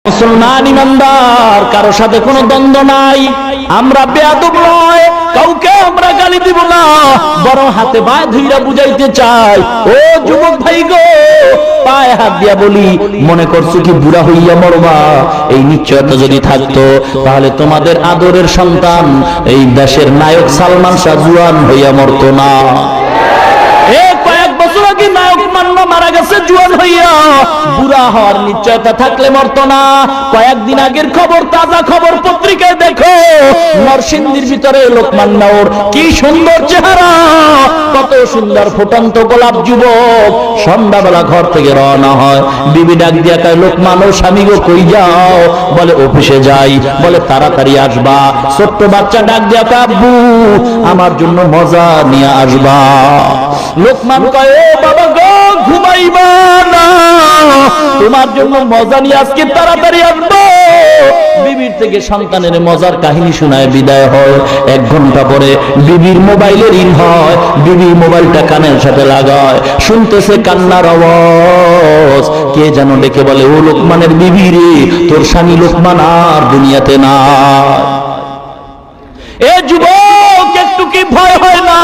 মুসলমান ইমানদার কারো সাথে কোনো দ্বন্দ্ব নাই। আমরা বেয়াদব নয়, কাউকে আমরা গালি দিব না, বরং হাতে পায়ে ধইরা বুঝাইতে চাই। ও যুবক ভাই গো, পায়ে হাত দিয়া বলি, মনে করছো কি বুড়া হইয়া মরবা? এই নিশ্চয়তা যদি থাকতো তাহলে তোমাদের আদরের সন্তান এই দেশের নায়ক সালমান শাহ জুয়ান হইয়া মরতো না। কয়েক বছর আগে নায়ক মান্না মারা গেছে জুয়ান হইয়া, বুড়া হওয়ার নিশ্চয়তা থাকলে মরতো না। কয়েকদিন আগের খবর, তাজা খবর পত্রিকায় দেখো, নরসিংদীর ভিতরে লোকমান নাওর কি সুন্দর চেহারা, কত সুন্দর ফুটন্ত গোলাপ যুবক, সন্ধ্যাবেলা ঘর থেকে রওনা হয়, বিবি ডাক দিয়া কয়, লোকমান ও স্বামী গো কই যাও? বলে অফিসে যাই। বলে তাড়াতাড়ি আসবা। ছোট্ট বাচ্চা ডাক দিয়া কয়, আব্বু আমার জন্য মজা নিয়ে আসবা। লোকমান কয়, ও বাবা গো ঘুমাইবা না, তোমার জন্য মজা নিয়ে আজকে তাড়াতাড়ি আসবো। বিবির থেকে সন্তানের মজার কাহিনী শোনায় বিদায় হয়। 1 ঘন্টা পরে বিবির মোবাইলে রিং হয়, বিবি মোবাইলটা কানের সাথে লাগায়, শুনতেছে কান্নার আওয়াজ। কে যেন ডেকে বলে, ও লোকমানের বিবি রে, তোর স্বামী লোকমান আর দুনিয়াতে না। এ যুবক একটু কি ভয় হয় না?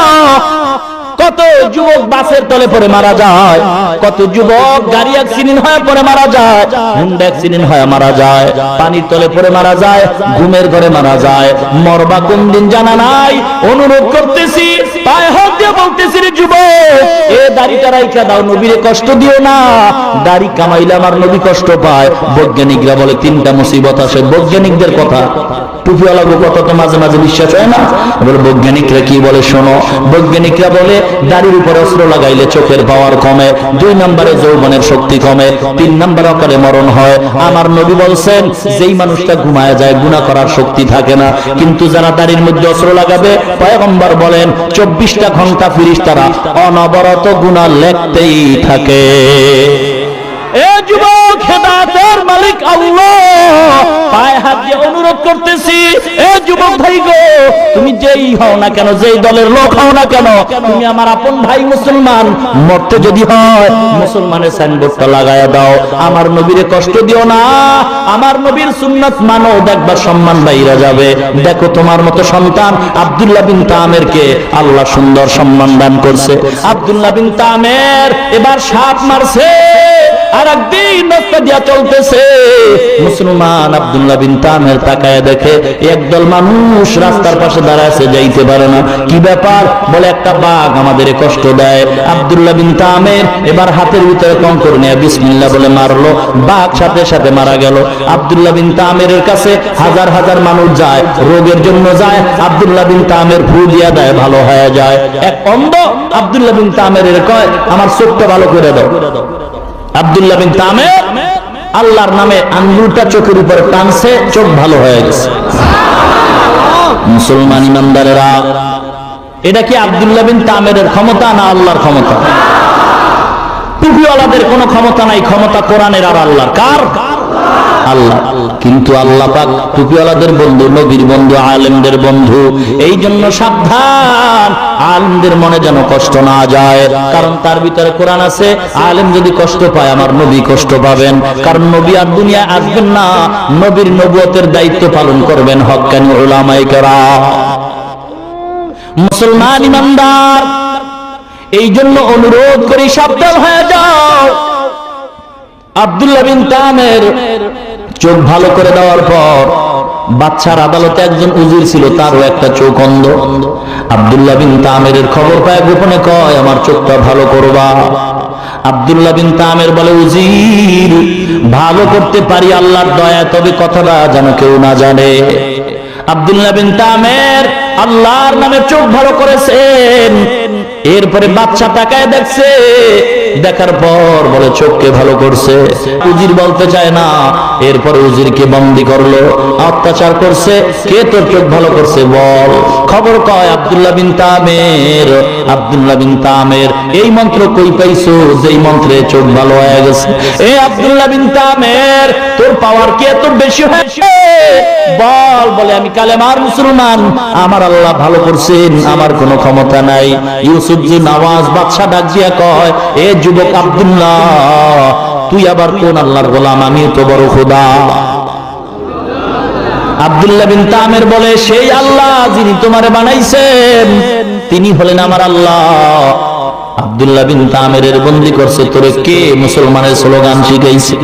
কত যুবক বাসের তলে পড়ে মারা যায়, কত যুবক গাড়ি অ্যাক্সিডেন্ট হয়ে পড়ে মারা যায়, হুন্ডা অ্যাক্সিডেন্ট হয়ে মারা যায়, পানির তলে পড়ে মারা যায়, ঘুমের ঘরে মারা যায়। মরবা কোন দিন জানা নাই। অনুরোধ করতেছি, পায়ে হাত দিয়ে বলতেছি, রে যুবক, এ দাড়িটা রাইখা দাও, নবীরে কষ্ট দিও না। দাড়ি কামাইলে আমার নবী কষ্ট পায়। বৈজ্ঞানিকরা বলে 3টা মুসিবত আসে। বৈজ্ঞানিকদের কথা, টুপিওয়ালা কথা তো মাঝে মাঝে বিশ্বাস হয় না। বলে বৈজ্ঞানিকরা কি বলে শোনো। বৈজ্ঞানিকরা বলে দাড়ির উপরে অস্ত্র লাগাইলে চোখের পাওয়ার কমে, 2 নম্বরে যৌবনের শক্তি কমে, 3 নম্বরে অকালে মরণ হয়। আমার নবী বলছেন, যেই মানুষটা ঘুমায় যায় গুনাহ করার শক্তি থাকে না, কিন্তু যারা দাড়ির মধ্যে অস্ত্র লাগাবে, পয়গম্বর বলেন 24টা ঘন্টা ফেরেশতারা অনবরত গুনাহ লিখতেই থাকে। এ যুবক, হেদায়েতের মালিক আল্লাহ, পায়ে হাত দিয়ে অনুরোধ করতেছি, এ যুবক ভাই গো, তুমি যেই হও না কেন, যেই দলের লোক হও না কেন, তুমি আমার আপন ভাই মুসলমান। মরতে যদি হয় মুসলমানের সাইনবোর্ডটা লাগায়া দাও, আমার নবীরে কষ্ট দিও না, আমার নবীর সুন্নাত মানো, দেখবা সম্মান বাইরা যাবে। দেখো তোমার মতো সন্তান আব্দুল্লাহ বিন তামেরকে আল্লাহ সুন্দর সম্মান দান করছে। আব্দুল্লাহ বিন তামের এবার সাপ মারছে, আর একদিন রাস্তা দিয়া চলতেছে, মুসলমান আব্দুল্লাহ বিন তামের তাকায় দেখে একদল মানুষ রাস্তার পাশে দাঁড়ায় আছে, যাইতে পারে না। কি ব্যাপার? বলে একটা বাঘ আমাদের কষ্ট দেয়। আব্দুল্লাহ বিন তামের এবার হাতের ভিতরে কঙ্কর নিয়ে বিসমিল্লাহ বলে মারলো, বাঘ সাথে সাথে মারা গেল। আব্দুল্লাহ বিন তামের কাছে হাজার হাজার মানুষ যায়, রোগের জন্য যায়, আব্দুল্লাহ বিন তামের ফু দিয়া দেয়, ভালো হয়ে যায়। এক অন্ধ আব্দুল্লাহ বিন তামের কয়, আমার চোখটা ভালো করে দাও। আব্দুল্লাহ বিন তামের আল্লাহর নামে আঙ্গুলটা চোখের উপরে টানছে, চোখ ভালো হয়ে গেছে। মুসলমান ইমানদারেরা, এটা কি আব্দুল্লাহ বিন তামের ক্ষমতা না আল্লাহর ক্ষমতা? টুপিওয়ালাদের কোনো ক্ষমতা নাই, ক্ষমতা কোরআনের আর আল্লাহর। কার? আল্লাহ। কিন্তু আল্লাহ পাক টুপিওয়ালাদের বন্ধু, নবীর বন্ধু, আলেমদের বন্ধু। এই জন্য সাবধান, আলেমদের মনে যেন কষ্ট না যায়, কারণ তার ভিতরে কোরআন আছে। আলেম যদি কষ্ট পায় আমার নবী কষ্ট পাবেন, কারণ নবী আর দুনিয়ায় আসবেন না, নবীর নবুয়তের দায়িত্ব পালন করবেন হক্কানি উলামায়ে কেরাম। মুসলমান ইমানদার, এই জন্য অনুরোধ করি সাবধান হয়ে যাও। আব্দুল্লাহ বিন তামের চোখ ভালো করে দেওয়ার পর বাদশার আদালতে একজন উজির ছিল, তারও একটা চোখ অন্ধ। আব্দুল্লাহ বিন তামের খবর পায়, গোপনে কয় আমার চোখটা ভালো করবা। আব্দুল্লাহ বিন তামের বলে, উজির ভালো করতে পারি আল্লাহর দয়া, তবে কথাটা যেন কেউ না জানে। আব্দুল্লাহ বিন তামের আল্লাহর নামে চোখ ভালো করেছেন। এরপরে বাদশা তাকায় দেখছে, দেখার পর বলে চোখকে ভালো করছে। উজির বলতে চায় না। এরপর উজিরকে বন্দী করলো, অত্যাচার করছে। কে তোর চোখ ভালো করছে বল। খবর কয় আব্দুল্লাহ বিন তামের। আব্দুল্লাহ বিন তামের এই মন্ত্র কই পাইছো যেই মন্ত্রে চোখ ভালো হয়ে গেছে? এ আব্দুল্লাহ বিন তামের, তোর পাওয়ার কি এত বেশি হয়েছে? বল। বলে আমি কালেমার মুসলমান, আমার আল্লাহ ভালো করছেন, আমার কোনো ক্ষমতা নাই। ইউসুফ জি নওয়াজ বাদশা ডাক দিয়া কয়, এ যুবক আব্দুল্লাহ, তুই আবার কোন আল্লাহর গোলাম? আমিও তো বড় খোদা। আব্দুল্লাহ বিন তামের বলে, সেই আল্লাহ যিনি তোমারে বানাইছেন তিনি হলেন আমার আল্লাহ। আব্দুল্লাহ বিন তামেরের বন্দি করছে, তোরে কে মুসলমানের স্লোগান শিখাইছে?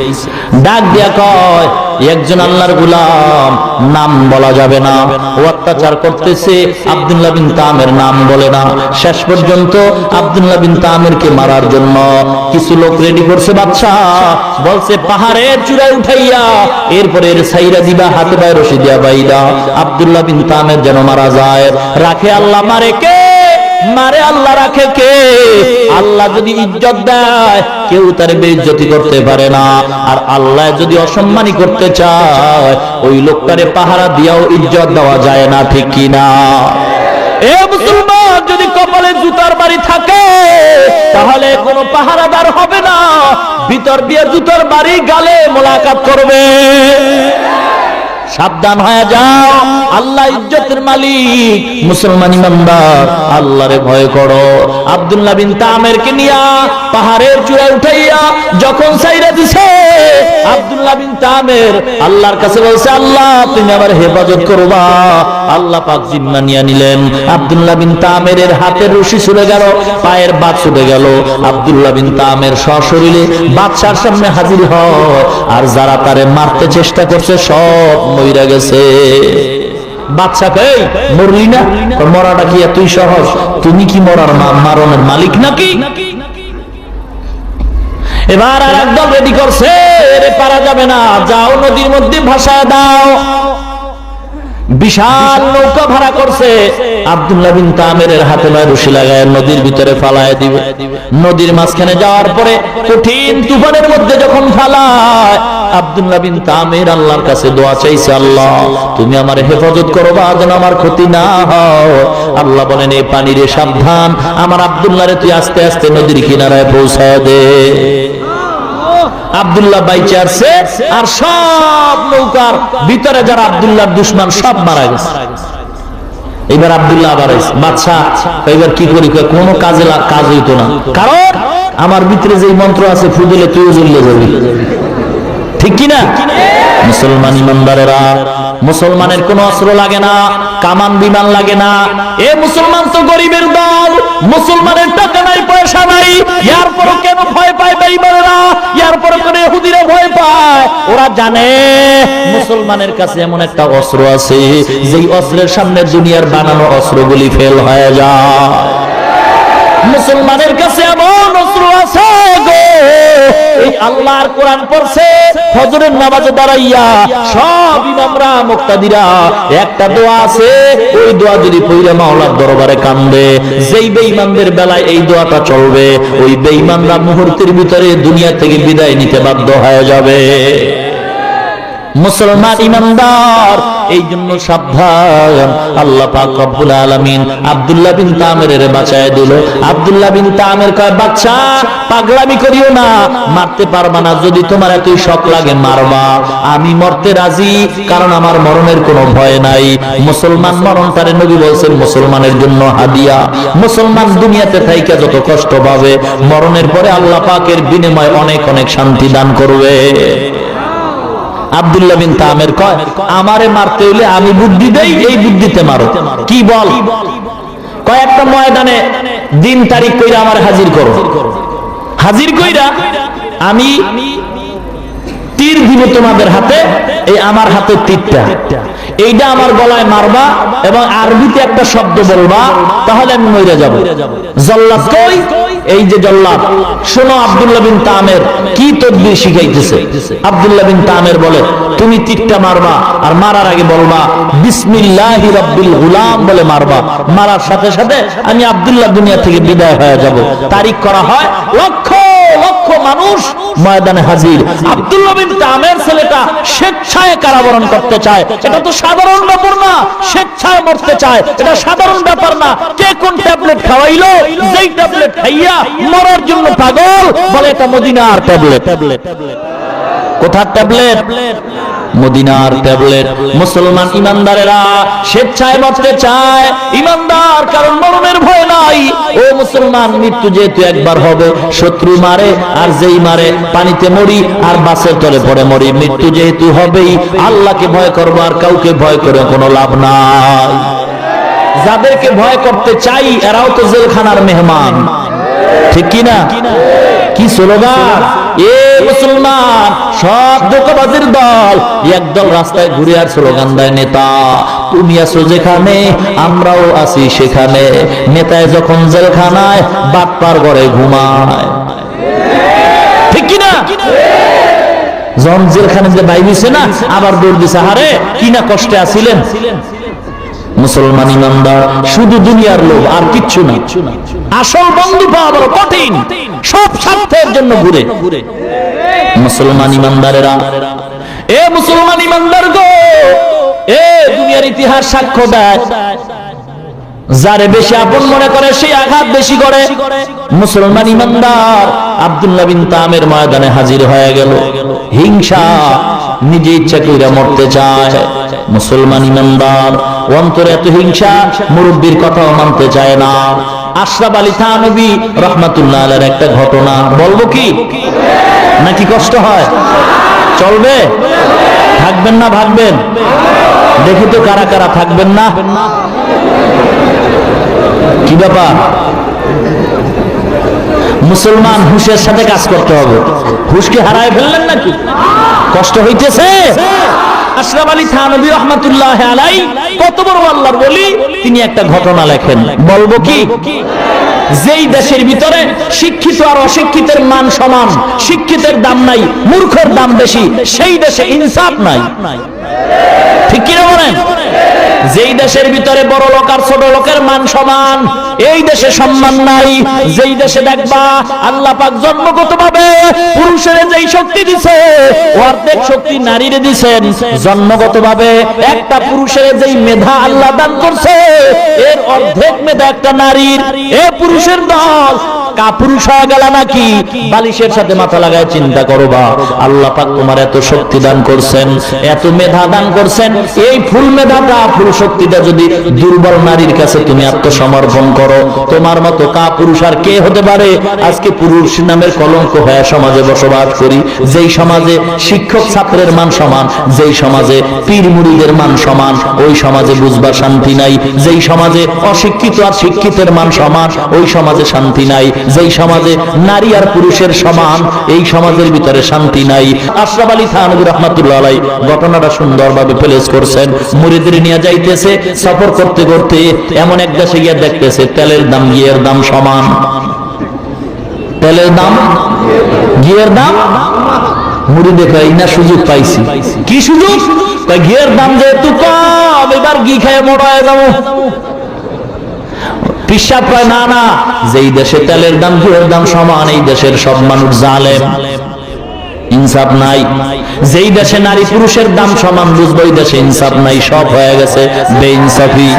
ডাক দিয়া কয়, একজন আল্লাহর গোলাম, নাম বলা যাবে না, ও অত্যাচার করতেছে। আব্দুল্লাহ বিন তামের নাম বলে না। শেষ পর্যন্ত আব্দুল্লাহ বিন তামেরকে মারার জন্য কিছু লোক রেডি করছে। বাদশা বলছে, পাহাড়ের চূড়ায় উঠাইয়া এরপরে এর ছাইরা দিবা, হাতে পায়ে রশি দিয়া বাইদা। আব্দুল্লাহ বিন তামের যেন মারা যায়। রাখে আল্লাহ, মারে কে? মারে আল্লাহ, রাখে কে? আল্লাহ যদি ইজ্জত দেয় কেউ তার বেইজ্জতি করতে পারে না, আর আল্লাহ যদি অসম্মানী করতে চায় ওই লোকটারে পাহারা দিয়াও ইজ্জত দেওয়া যায় না, ঠিক কি না? এ মুসলমান, যদি কপালে জুতার বাড়ি থাকে তাহলে কোনো পাহারাদার হবে না, ভিতর দিয়ে জুতার বাড়ি গালে মোলাকাত করবে। সাবধান হয়ে যাও, আল্লাহ ইজ্জতের মালিক। মুসলমান ইমানদার, আল্লাহরে ভয় করো। আব্দুল্লাহ বিন তামেরকে নিয়া পাহাড়ের চূড়ায় উঠাইয়া যখন ছাইরা দিছে, আব্দুল্লাহ বিন তামের আল্লাহর কাছে বলছে, আল্লাহ তুমি আমার হেফাজত করবা। আল্লাহ পাক জিম্মা নিয়ে নিলেন। আব্দুল্লাহ বিন তামেরের হাতের রশি ছুটে গেল, পায়ের বাত ছুটে গেল। আব্দুল্লাহ বিন তামের সশরীরে বাদশার সামনে হাজির হয়, আর যারা তারে মারতে চেষ্টা করছে সব মইরা গেছে। বাদশা কই, মরলি না? মরাটা কি এতই সহজ? তুমি কি মরার মারণের মালিক নাকি? এবার আর একদল রেডি করছে, এরে পারা যাবে না, যাও নদীর মধ্যে ভাসায় দাও। বিশাল নৌকা ভাড়া করছে। আব্দুল্লাহ বিন তামেরের হাতে পায়ে রশি লাগায় নদীর ভিতরে ফালায় দিবে। নদীর মাঝখানে যাওয়ার পরে কঠিন তুফানের মধ্যে যখন ফালায়, আব্দুল্লাহ বিন তামের আল্লাহর কাছে দোয়া চাইছে, আল্লাহ তুমি আমার হেফাজত করবা যেন আমার ক্ষতি না হয়। আল্লাহ বলেন, এই পানিরে সাবধান, আমার আব্দুল্লাহরে তুই আস্তে আস্তে নদীর কিনারায় পৌঁছায় দে। আব্দুল্লাহ বাইচে আসছে, আর সব নৌকার ভিতরে যারা আব্দুল্লাহর দুশমন সব মারা গেছে। এবার আব্দুল্লাহ আবার আইছে। বাদশা এবার কি করি? কোনো কাজে কাজ হইতো না, কারণ আমার ভিতরে যে মন্ত্র আছে ফু দিলে তুইও জ্বলে যাবি, ঠিক কিনা? মুসলমান ইমানদারেরা, মুসলমানের কোন অস্ত্র লাগে না, কামান বিমান লাগে না। এ মুসলমান তো গরিবের দল, মুসলমানের টাকা নাই, পয়সা নাই, এরপর কেন ভয় পায় বেঈমানেরা? এরপর কেন ইহুদিরা ভয় পায়? ওরা জানে মুসলমানের কাছে এমন একটা অস্ত্র আছে যেই অস্ত্রের সামনে দুনিয়ার বানানো অস্ত্রগুলি ফেল হয়ে যায়। মুসলমানের কাছে এমন অস্ত্র আছে গো, এই আল্লাহর কোরআন পড়ছে, ফজরের নামাজে দাঁড়াইয়া সব ইমামরা মুক্তাদিরা একটা দোয়া আছে, ওই দোয়া যদি পড়ে মাওলার দরবারে কান্দে, যেই বেঈমানদের বেলায় এই দোয়াটা চলবে, ওই বেঈমানরা মুহূর্তের ভিতরে দুনিয়া থেকে বিদায় নিতে বাধ্য হয়ে যাবে। মুসলমান ইমানদার, এই জন্য সাবধান। আল্লাহ পাক রব্বুল আলামিন আব্দুল্লাহ বিন তামেরের বাঁচায় দিল। আব্দুল্লাহ বিন তামের কয়, বাচ্চা পাগলামি করিও না, মারতে পারবা না, যদি তোমার এতই শখ লাগে মারবা, আমি মরতে রাজি, কারণ আমার মরণের কোনো ভয় নাই। মুসলমান মরণটারে নবী বলছেন মুসলমানের জন্য হাদিয়া। মুসলমান দুনিয়াতে থাইকা যত কষ্ট পাবে, মরণের পরে আল্লাহ পাকের বিনিময়ে অনেক অনেক শান্তি দান করবে। আব্দুল্লাহ বিন তামের কয়, আমারে মারতে হইলে আমি বুদ্ধি দেই, এই বুদ্ধিতে মারো। কি বল? কয়েকটা ময়দানে দিন তারিখ কইরা আমার হাজির করো। হাজির কইরা আমি তীর দিব তোমাদের হাতে, এই আমার হাতে তীরটা, এইটা আমার গলায় মারবা এবং আরবিতে একটা শব্দ বলবা, তাহলে আমি মরে যাব। জল্লাদ কই? এই যে জল্লাদ, শোনো আব্দুল্লাহ বিন তামের কি তদবির শিখাইতেছে। আব্দুল্লাহ বিন তামের বলে, তুমি তীরটা মারবা, আর মারার আগে বলবা বিসমিল্লাহি রাব্বিল গুলাম বলে মারবা। মারার সাথে সাথে আমি আব্দুল্লাহ দুনিয়া থেকে বিদায় হয়ে যাব। তারিখ করা হয়, লক্ষ লক্ষ মানুষ ময়দানে হাজির। আব্দুল্লাহ বিন তামের ছেলেটা স্বেচ্ছায় কারাবরণ করতে চায়, এটা তো সাধারণ ব্যাপার না। স্বেচ্ছায় মরতে চায়, এটা সাধারণ ব্যাপার না। কে কোন ট্যাবলেট খাওয়াইলো, যেই ট্যাবলেট খাইয়া মরার জন্য পাগল, বলে এটা মদিনার ট্যাবলেট। কোথার ট্যাবলেট? মদিনার ট্যাবলেট। মুসলমান ইমানদারেরা স্বেচ্ছায় মরতে চায় ইমানদার, কারণ মরণের ভয় নাই। ও মুসলমান, মৃত্যু যেহেতু একবার হবে, শত্রু মারে আর যেই মারে পানিতে মরি আর বাসের তলে পড়ে মরি, মৃত্যু যেহেতু হবেই, আল্লাহকে ভয় করবো আর কাউকে ভয় করে কোনো লাভ নাই। যাদেরকে ভয় করতে চাই এরাও তো জেলখানার মেহমান, ঠিক কিনা? কি স্লোগান! এ মুসলমান, সব ধোঁকাবাজের দল একদল রাস্তায় ঘুরে আর স্লোগান দেয়, নেতা তুমি আছো যেখানে আমরাও আছি সেখানে। নেতায় যখন জেলখানায় বাটপার ঘরে ঘুমায়, ঠিক কিনা? যখন জেলখানে যে বাইর হইছে না, আবার দৌড় দিছে, হারে কি না কষ্টে আছিলেন। মুসলমান ইমানদার শুধু দুনিয়ার লোভ আর কিচ্ছু না। আসল বন্ধু পাওয়া বড় কঠিন, সব স্বার্থের জন্য ঘুরে। মুসলমান ইমানদারেরা, এ মুসলমান ইমানদার গো, এ দুনিয়ার ইতিহাস সাক্ষ্য দেয়, যারে বেশি আপন মনে করে সেই আঘাত বেশি করে। মুসলমান ইমানদার আব্দুল্লাহ বিন তামের ময়দানে হাজির হয়ে গেল, হিংসা, নিজে ইচ্ছা করে মরতে চায়। মুসলমান ইমানদার অন্তরে এত হিংসা, মুরব্বীর কথাও মানতে চায় না। আশরাফ আলী থানভী রহমাতুল্লাহ আলাইহির একটা ঘটনা বলবো কি, নাকি কষ্ট হয়? চলবে? থাকবেন না ভাগবেন? দেখি তো কারা কারা থাকবেন না। কি ব্যাপার? মুসলমান হুঁশের সাথে কাজ করতে হবে। হুঁশকে হারায় ফেললেন নাকি? কষ্ট হইতেছে? আশরাফ আলী থানভী রহমাতুল্লাহ আলাইহি কত বড় আল্লাহর ওলি, তিনি একটা ঘটনা লেখেন, বলবো কি? যেই দেশের ভিতরে শিক্ষিত আর অশিক্ষিতের মান সমান, শিক্ষিতের দাম নাই, মূর্খের দাম বেশি, সেই দেশে ইনসাফ নাই, ঠিক কিনা বলেন? যেই দেশের ভিতরে বড় লোক আর ছোট লোকের মান সমান, এই দেশে সম্মান নাই। যেই দেশে দেখবা আল্লাহ পাক জন্মগতভাবে পুরুষের যেই শক্তি দিছে, অর্ধেক শক্তি নারীর দিছেন। জন্মগতভাবে একটা পুরুষের যেই মেধা আল্লাহ দান করছে, এর অর্ধেক মেধা একটা নারীর। এ পুরুষের দল কাপুরুষ হয়ে গেল নাকি? বালিশের সাথে মাথা লাগায় চিন্তা করবা, আল্লাহ পাক তোমার এত শক্তি দান করছেন, এত মেধা দান করছেন, এই ফুল মেধাটা, ফুল শক্তিটা যদি দুর্বল নারীর কাছে তুমি আত্মসমর্পণ করো, তোমার মতো কাপুরুষ আর কে হতে পারে? আজকে পুরুষ নামের কলঙ্ক হয়ে সমাজে বসবাস করি, যেই সমাজে শিক্ষক ছাত্রের মান সমান, যেই সমাজে পীর মুরিদের মান সমান, ওই সমাজে বুঝবার শান্তি নাই। যেই সমাজে অশিক্ষিত আর শিক্ষিতের মান সমান, ওই সমাজে শান্তি নাই। যেই সমাজে নারী আর পুরুষের সমান, এই সমাজের ভিতরে শান্তি নাই। আশরাফ আলী থানভী রাহমাতুল্লাহ আলাইহি ঘটনাটা সুন্দরভাবে প্লেস করছেন। মুরিদের নিয়ে যাইতেছে, সফর করতে করতে এমন এক দেশে গিয়ে দেখতেছে তেলের দাম ঘিয়ের দাম সমান। তেলের দাম ঘিয়ের দাম, মুড়ি দেখে না সুযোগ পাইছি। কি সুযোগ? ঘিয়ের দাম যেহেতু কম, এবার ঘি খেয়ে মোটা হয়ে যাবো। পিসাব পায় না, না, যেই দেশে তেলের দাম ঘিয়ের দাম সমান, এই দেশের সব মানুষ জালেম, ইনসাফ নাই। যেই দেশে নারী পুরুষের দাম সমান, বুঝবো এই দেশে ইনসাফ নাই, সব হয়ে গেছে বেইনসাফি।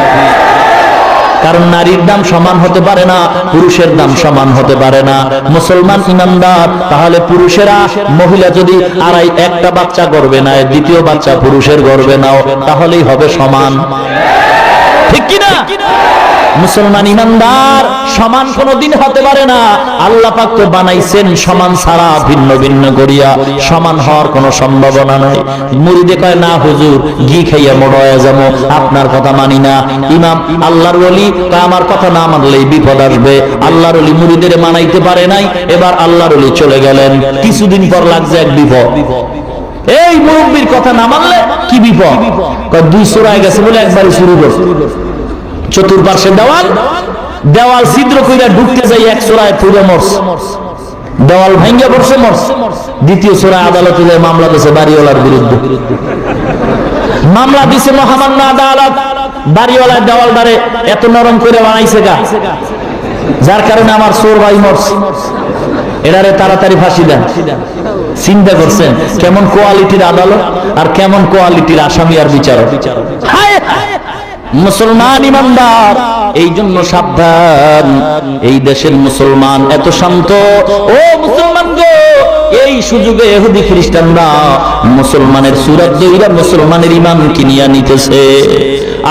কারণ নারীর দাম সমান হতে পারে না, পুরুষের দাম সমান হতে পারে না। মুসলমান ইমানদার, তাহলে পুরুষেরা, মহিলা যদি একটা বাচ্চা গর্ভে নেয়, দ্বিতীয় বাচ্চা পুরুষের গর্ভে নাও, তাহলেই হবে সমান, ঠিক কিনা? মুসলমান ইমানদার সমান কোনদিন হতে পারে না। আল্লাহ পাক তো বানাইছেন সমান ছাড়া ভিন্ন ভিন্ন করিয়া, সমান হওয়ার কোনো সম্ভাবনা নাই। মুরিদে কয় না হুজুর, ঘি খাইয়া মোটা হয়ে যাবো, আপনার কথা মানি না। ইমাম আল্লাহর ওলি কয় আমার কথা না মানলেই বিপদ আসবে। আল্লাহর ওলি মুরিদের মানাইতে পারে নাই, এবার আল্লাহর ওলি চলে গেলেন। কিছুদিন পর লাগছে এক বিপদ। এই মুরব্বির কথা না মানলে কি বিপদ? দুই সূরায় গেছে বলে একবারই শুরু করছে। চতুর্পার্শ্বে দেওয়াল, দেওয়াল ছিদ্র কইরা ঢুকতে যাই এক সূরায় পুরো মরছে, দেওয়াল ভাঙ্গা পড়ছে মরছে। দ্বিতীয় সূরায় আদালতে যায় মামলা দিছে বাড়িওয়ালার বিরুদ্ধে, মামলা দিছে মহামান্য আদালত। বাড়িওয়ালার দেওয়ালটারে এত নরম করে বানাইছে গা, যার কারণে আমার চোর ভাই মরছে, এটারে তাড়াতাড়ি ফাঁসি দেন। চিন্তা করছেন কেমন কোয়ালিটির আদালত আর কেমন কোয়ালিটির আসামি আর বিচারক। মুসলমান ইমানদার, এই জন্য সাবধান। এই দেশের মুসলমান এত শান্ত। ও মুসলমান গো, এই সুযোগে ইহুদি খ্রিস্টানরা মুসলমানের সুরত দইরা মুসলমানের ঈমান কিনিয়া নিতেছে।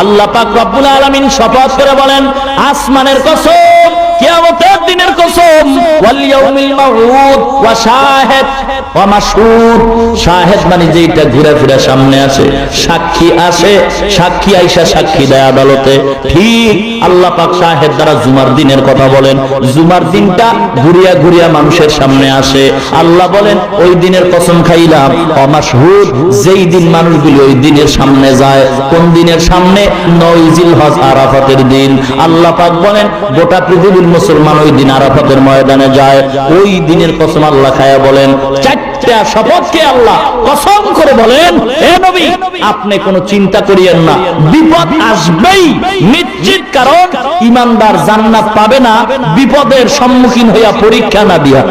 আল্লাহ পাক রব্বুল আলামিন শপথ করে বলেন, আসমানের কসম, কিয়ামতের দিনের কসম, ওয়াল ইয়াউমিল মাউউদ ওয়া শাহিদ ওয়া মাশহুদ। শাহিদ মানে যেটা ঘুরে ফিরে সামনে আসে, সাক্ষী আসে, সাক্ষী আইসা সাক্ষী দেয় আদালতে। ঠিক আল্লাহ পাক শাহিদ দ্বারা জুমার দিনের কথা বলেন। জুমার দিনটা ঘুরিয়া ঘুরিয়া মানুষের সামনে আসে। আল্লাহ বলেন ওই দিনের কসম খাইলাম। ওয়া মাশহুদ, যেই দিন মানুষগুলো ওই দিনের সামনে যায়। কোন দিনের সামনে? 9 জিলহজ আরাফাতের দিন। আল্লাহ পাক বলেন গোটা পৃথিবীর মুসলমান ওই দিন আরাফাতের ময়দানে যায়। ওই দিনের কসম আল্লাহ খায়া বলেন, চারটা শপথকে আল্লাহ কসম করে বলেন, হে নবী আপনি কোনো চিন্তা করিয়েন না, বিপদ আসবেই নিশ্চিত। কারণ ঈমানদার জান্নাত পাবে না বিপদের সম্মুখীন হইয়া পরীক্ষা না দিয়া,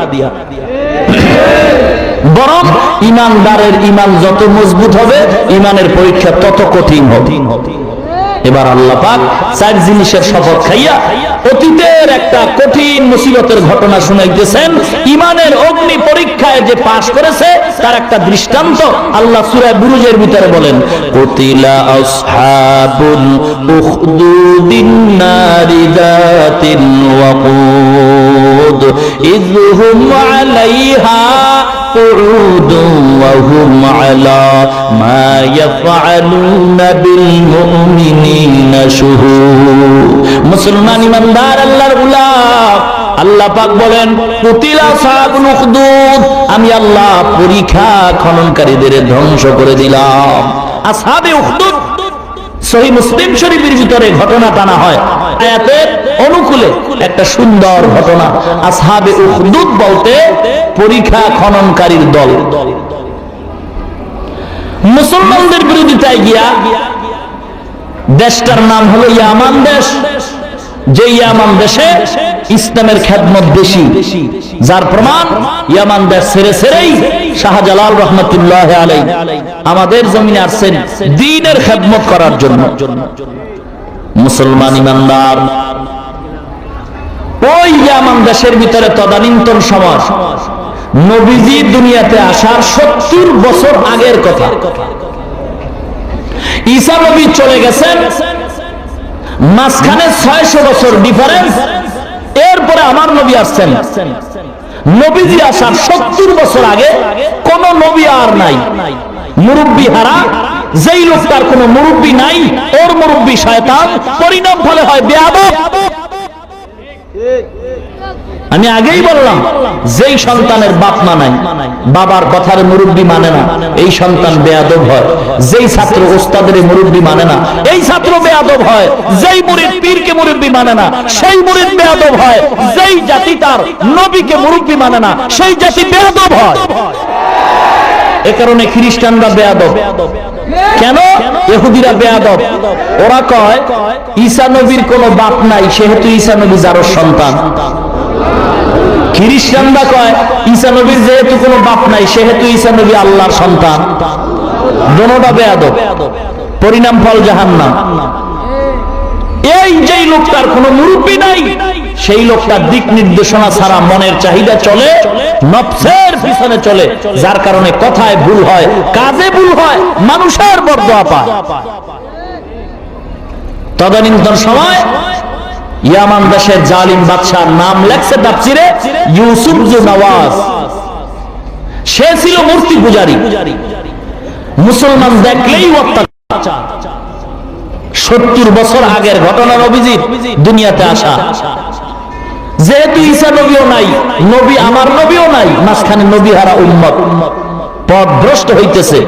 বরং ঈমানদারের ঈমান যত মজবুত হবে ঈমানের পরীক্ষা তত কঠিন হবে। এবার আল্লাহ পাক চার জিনিসের শপথ খাইয়া অতীতের একটা কঠিন মুসিবতের ঘটনা শুনাইতেছেন। ঈমানের অগ্নি পরীক্ষায় যে পাশ করেছে তার একটা দৃষ্টান্ত আল্লাহ সূরা বুরুজের ভিতরে বলেন, কুতিলা আসহাবুল উখদুদিন নারি যাতিল ওয়াকুদ ইযহুম আলাইহা قعود وهم على ما يفعلون بالمؤمنين شهود। মুসলমান ইমানদার আল্লাহর গোলাম, আল্লাহ পাক বলেন কুতিলা আসহাবুল উখদুদ, আমি আল্লাহ পরীক্ষা খননকারীদের ধ্বংস করে দিলাম। আসহাবে উখদুদ সহিহ মুসলিম শরীফের ভিতরে ঘটনা টানা হয় আয়াতের অনুকূলে একটা সুন্দর ঘটনা। আসহাবে উখদুদ বলতে পরীক্ষা খননকারীর দল। মুসলমানদের বিরোধিতায় গিয়া, দেশটার নাম হলো ইয়ামান দেশ, যে ইয়ামান দেশে ইসলামের খেদমত বেশি, যার প্রমাণ ইয়ামান দেশ ছেড়ে ছেড়েই শাহজালাল রহমতুল্লাহ আলাইহি আমাদের জমিনে আসছেন দ্বীনের খেদমত করার জন্য। মুসলমান ইমানদার ওই ইয়ামান দেশের ভিতরে তদানীন্তন সময় নবীজি দুনিয়াতে আসার 70 বছর আগের কথা। ঈসা নবী চলে গেছেন, মাঝখানে 600 বছর ডিফারেন্স। এরপরে আমার নবী আসছেন। নবীজি আসার 70 বছর আগে কোন নবী আর নাই, মুরব্বি হারা। যেই লোকটার কোন মুরব্বি নাই, ওর মুরব্বি শয়তান, পরিণাম ফলে হয় বেয়াদব। আমি আগেই বললাম, যেই সন্তানের বাপ মা নাই, বাবার কথার মুরব্বি মানে না, এই সন্তান বেয়াদব হয়। যেই ছাত্র ওস্তাদের মুরব্বি মানে না, এই ছাত্র বেয়াদব হয়। যেই মুরিদ পীরকে মুরব্বি মানে না, সেই মুরিদ বেয়াদব হয়। যেই জাতি তার নবীকে মুরব্বি মানে না, সেই জাতি বেয়াদব হয়। এ কারণে খ্রিস্টানরা বেয়াদব। কেন? ইহুদিরা বেয়াদব। ওরা কয় ঈসা নবীর কোনো বাপ নাই, সেহেতু ঈসা নবী যার সন্তান। খ্রিস্টানরা কয় ঈসা নবীর যেহেতু কোনো বাপ নাই, সেহেতু ঈসা নবী আল্লাহর সন্তান। দোনোটা বেয়াদব, পরিণাম ফল জাহান্নাম। এই যেই লোকটার কোনো মুরব্বি নাই, সেই লোকটার দিক নির্দেশনা ছাড়া মনের চাহিদা চলে, নফসের পিছনে চলে, যার কারণে কথায় ভুল হয়, কাজে ভুল হয়, মানুষের বদদোয়া পায়। তদানীন্তন সময় ইয়ামান দেশের জালিম বাদশার নাম লেখছে তাফসিরে ইউসুফ জু নওয়াজ। সে ছিল মূর্তি পূজারী, মুসলমান দেখলেই অত্যাচার। 70 বছর আগের ঘটনা নবীজির দুনিয়াতে আসা। যেহেতু ঈসা নবীও নাই, নবী আমার নবীও নাই, মাঝখানে নবী হারা উম্মত পথভ্রষ্ট হইতেছে।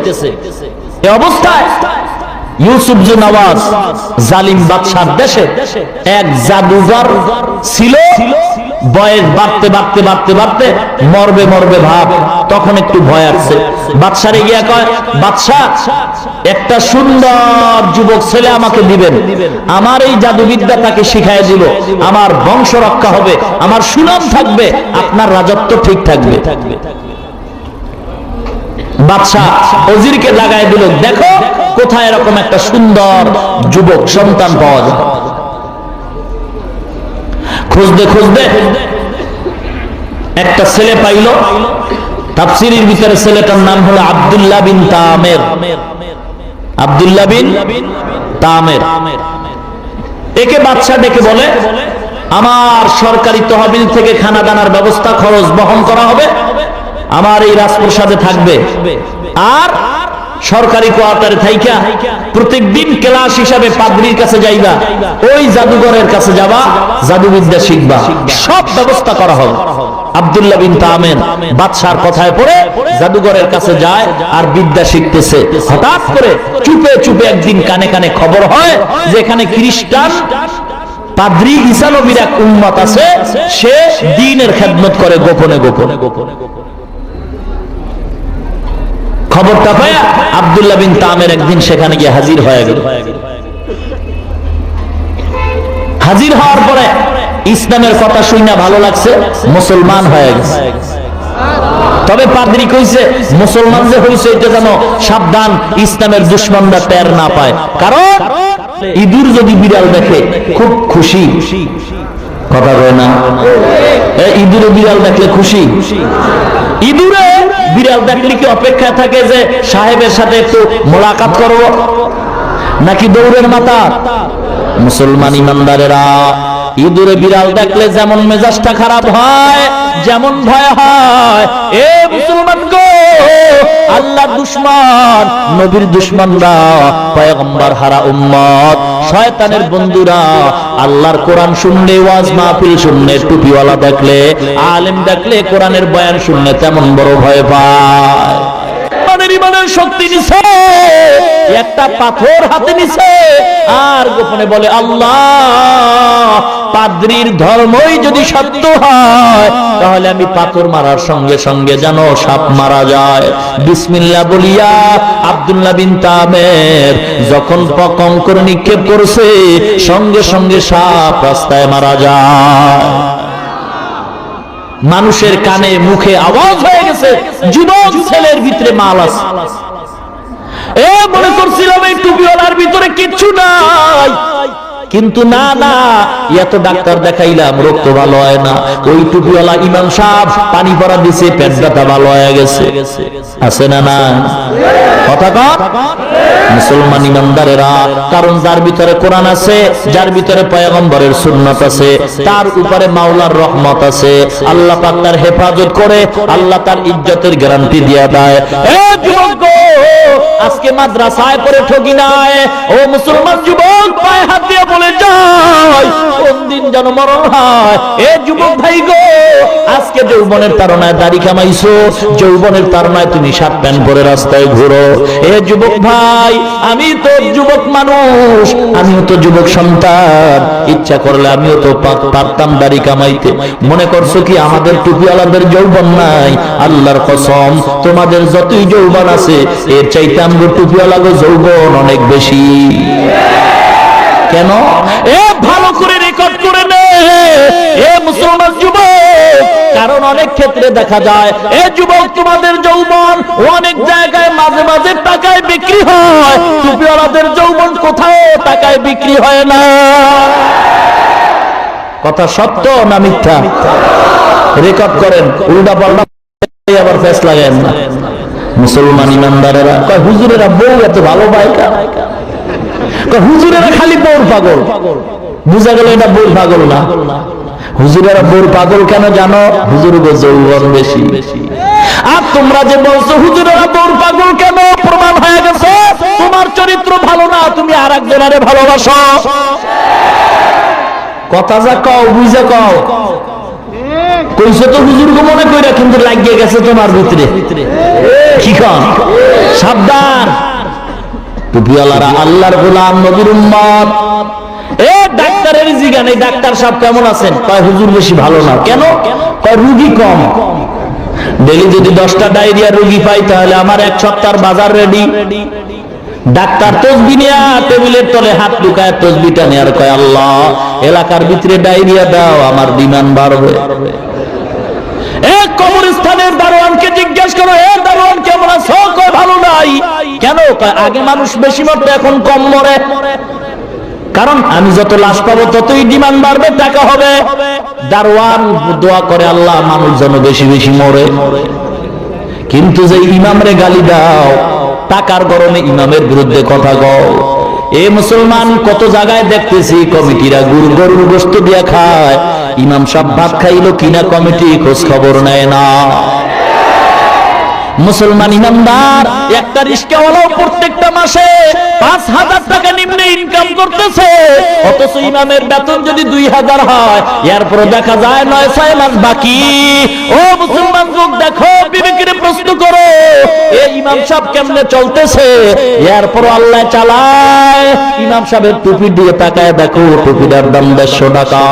এই অবস্থায় ইউসুফ জু নওয়াজ জালিম বাদশার দেশে এক জাদুঘর ছিল। বয়স বাড়তে বাড়তে বাড়তে বাড়তে মরবে মরবে ভাব, তখন একটু ভয় আসছে। বাদশারে গিয়া কয়, বাদশা একটা সুন্দর যুবক ছেলে আমাকে দিবেন, আমার এই জাদুবিদ্যা তাকে শিখাই দিব, আমার বংশ রক্ষা হবে, আমার সুনাম থাকবে, আপনার রাজত্ব ঠিক থাকবে। বাদশা ওজিরকে লাগাই দিল, দেখো কোথায় এরকম একটা সুন্দর যুবক সন্তান পাওয়া যায়। খুঁজতে খুঁজতে একটা ছেলে পাইল, তাফসীরের ভিতরে ছেলেটার নাম হলো আব্দুল্লাহ বিন তামের। আব্দুল্লাহ বিন তামের। একে বাদশা ডেকে বলে, আমার সরকারি তহবিল থেকে খানা দানার ব্যবস্থা খরচ বহন করা হবে, আমার এই রাজপ্রাসাদে থাকবে, আর সরকারি কোয়ার্টারে থাইকা প্রত্যেকদিন ক্লাস হিসাবে পাদ্রীর কাছে যাইবা, ওই জাদুঘরের কাছে যাবা, জাদুবিদ্যা শিখবা, সব ব্যবস্থা করা হবে। আব্দুল্লাহ বিন তামের বাদশার কথায় পড়ে জাদুঘরের কাছে যায় আর বিদ্যা শিখতেছে। হঠাৎ করে চুপে চুপে একদিন কানে কানে খবর হয় যে এখানে খ্রিস্টান পাদ্রী ঈসা নবীর এক উম্মত আছে, সে দ্বীনের খেদমত করে গোপনে গোপনে। খবরটা পায় আব্দুল্লাহ বিন তামের একদিন সেখানে গিয়ে হাজির হয়ে গেল। হাজির হওয়ার পরে ইসলামের কথা শুনে ভালো লাগছে, মুসলমান হয়ে গেছে। তবে পাদ্রী কইছে, মুসলমান যে হইছে এটা যেন সাবধান, ইসলামের দুশমনরা টের না পায়, কারণ ইঁদুর যদি বিড়াল দেখে খুব খুশি। কথা কয় না? ইঁদুরে বিড়াল দেখলে খুশি। ইঁদুরে বিড়াল দেখলে কি অপেক্ষা থাকে যে সাহেবের সাথে একটু মোলাকাত করব, নাকি দৌড়ের মাথা? মুসলমান ইমানদারেরা ইঁদুরে বিড়াল দেখলে যেমন মেজাজটা খারাপ হয়, যেমন ভয় হয়, এ মুসলমান গো, আল্লাহর দুশমন, নবীর দুশমনরা, পয়গম্বর হারা উম্মত, শয়তানের বন্ধুরা আল্লাহর কোরআন শুনলে, ওয়াজ মাহফিল শুনলে, টুপিওয়ালা দেখলে, আলেম দেখলে, কোরআনের বয়ান শুনলে তেমন বড় ভয় পায়। ইমানের শক্তি নিছে, একটা পাথর হাতে নিছে আর গোপনে বলে, আল্লাহ, পাদ্রীর ধর্মই যদি সত্য হয় তাহলে আমি পাথর মারার সঙ্গে সঙ্গে যেন সাপ মারা যায়। বিসমিল্লাহ বলিয়া আব্দুল্লাহ বিন তামের যখন কঙ্কর নিক্ষেপ করছে, সঙ্গে সঙ্গে সাপ রাস্তায় মারা যায়। মানুষের কানে মুখে আওয়াজ হয়ে গেছে, যুবক ছেলের ভিতরে মাল আছে। এ মনে করছিলাম এই টুপিওয়ালার ভিতরে কিচ্ছু নাই, কিন্তু না না, এত ডাক্তার দেখাইলাম, রক্ত ভালো হয় না। ওই টুপিওয়ালা ইমাম সাহেব পানি পড়া দিছে, পেট ব্যথা ভালো হয়ে গেছে। আছে না না? কথা কর মুসলমান ইমানদারেরা, কারণ যার ভিতরে কোরআন আছে, যার ভিতরে পয়গম্বরের সুন্নাত আছে, তার উপরে মাওলার রহমত আছে, আল্লাহ পাক তার হেফাজত করে, আল্লাহ তার ইজ্জতের গ্যারান্টি দিয়ে দেয়। এ যুবক, আজকে মাদ্রাসায় পড়ে ঠকি নাই, ও মুসলমান যুবক, পায়ে হাত দিয়ে বলে যায় কোন দিন যেন মরণ হয়। এ যুবক ভাই গো, আজকে যৌবনের তাড়নায় দাড়ি কামাইছো, যৌবনের তাড়নায় তুমি শার্ট প্যান্ট পরে রাস্তায় ঘুরো। এ যুবক ভাই, আমি তো যুবক মানুষ, আমিও তো যুবক সন্তান, ইচ্ছা করলে আমিও তো পারতাম দাড়ি কামাইতে। মনে করছো কি আমাদের টুপিওয়ালাদের যৌবন নাই? আল্লাহর কসম, তোমাদের যতই যৌবন আছে, এর চাইতে আমগো টুপিওয়ালাগো যৌবন অনেক বেশি। কেন? এ ভালো করে রেকর্ড করে নে, এ মুসলমান যুবক, কারণ অনেক ক্ষেত্রে দেখা যায়, এ যুবক, তোমাদের যৌবন অনেক জায়গায় মাঝে মাঝে টাকায় বিক্রি হয়, টুপিওয়ালাদের যৌবন কোথাও টাকায় বিক্রি হয় না। কথা সত্য না মিথ্যা? রেকর্ড করেন, উল্টা পাল্টা আবার ফেস লাগায়েন না। মুসলমান ইমানদারেরা কয়, হুজুরেরা বউ এত ভালো পায় কেন? হুজুরেরা খালি বউর পাগল। বুঝা গেল এটা বউর পাগল না। হুজুরেরা বউর পাগল কেন জানো? হুজুর গো যৌবন বেশি। আর তোমরা যে বলছো হুজুরেরা বউর পাগল কেন, প্রমাণ হয়ে গেছে তোমার চরিত্র ভালো না, তুমি আর একজনারে ভালোবাসো। কথা যা কও, বুঝা কও। কইছো তো হুজুর গো মনে কইরা, কিন্তু লাগিয়ে গেছে তোমার ভিতরে। কি কন? সাবধান, টুপিওয়ালারা আল্লাহর গোলাম, নবীর উম্মত। এ ডাক্তারের জিগান, এই ডাক্তার সাহেব কেমন আছেন? কয় হুজুর বেশি ভালো না। কেন? কয় রুগী কম। ডেলি যদি 10টা ডায়রিয়া রুগী পাই তাহলে আমার এক সপ্তাহের বাজার রেডি। ডাক্তার তসবি নিয়ে টেবিলের তলে হাত ঢুকায় তসবিটা নিয়ে আর কয়, আল্লাহ, এলাকার ভিতরে ডায়রিয়া দাও, আমার বিমান বাড়বে। এক কবরস্থানের দারোয়ানকে জিজ্ঞেস করো, এ দারোয়ান কেমন আছো? কয় ভালো নাই। কেন? কয় আগে মানুষ বেশি মরতো, এখন কম মরে। কারণ আমি যত লাশ পাবো ততই ডিমান্ড বাড়বে, টাকা হবে। দারোয়ান দোয়া করে, আল্লাহ, মানুষ যেন বেশি বেশি মরে। কিন্তু যে ইমামরে গালি দাও, টাকার গরমে ইমামের বিরুদ্ধে কথা কও। এ মুসলমান, কত জায়গায় দেখতেছি কমিটিরা গরুর গোশত দিয়া খায়, ইমাম সাহেব ভাত খাইলো কিনা কমিটি খোঁজ খবর নেয় না। মুসলমান ইমানদার একটা রিস্কাওয়ালাও প্রত্যেকটা মাসে 5,000 টাকা নিম্নে ইনকাম করতেছে, অথচ ইমামের বেতন যদি 2,000 হয়, এরপর দেখা যায় 9-6 মাস বাকি। ও মুসলমান যুগ, দেখো, বিবেকের প্রশ্ন করো, এই ইমাম সাহেব কেমনে চলতেছে? এরপর আল্লাহ চালায়। ইমাম সাহেবের টুপি দিয়ে তাকায় দেখো, টুপিটার দাম 150 টাকা।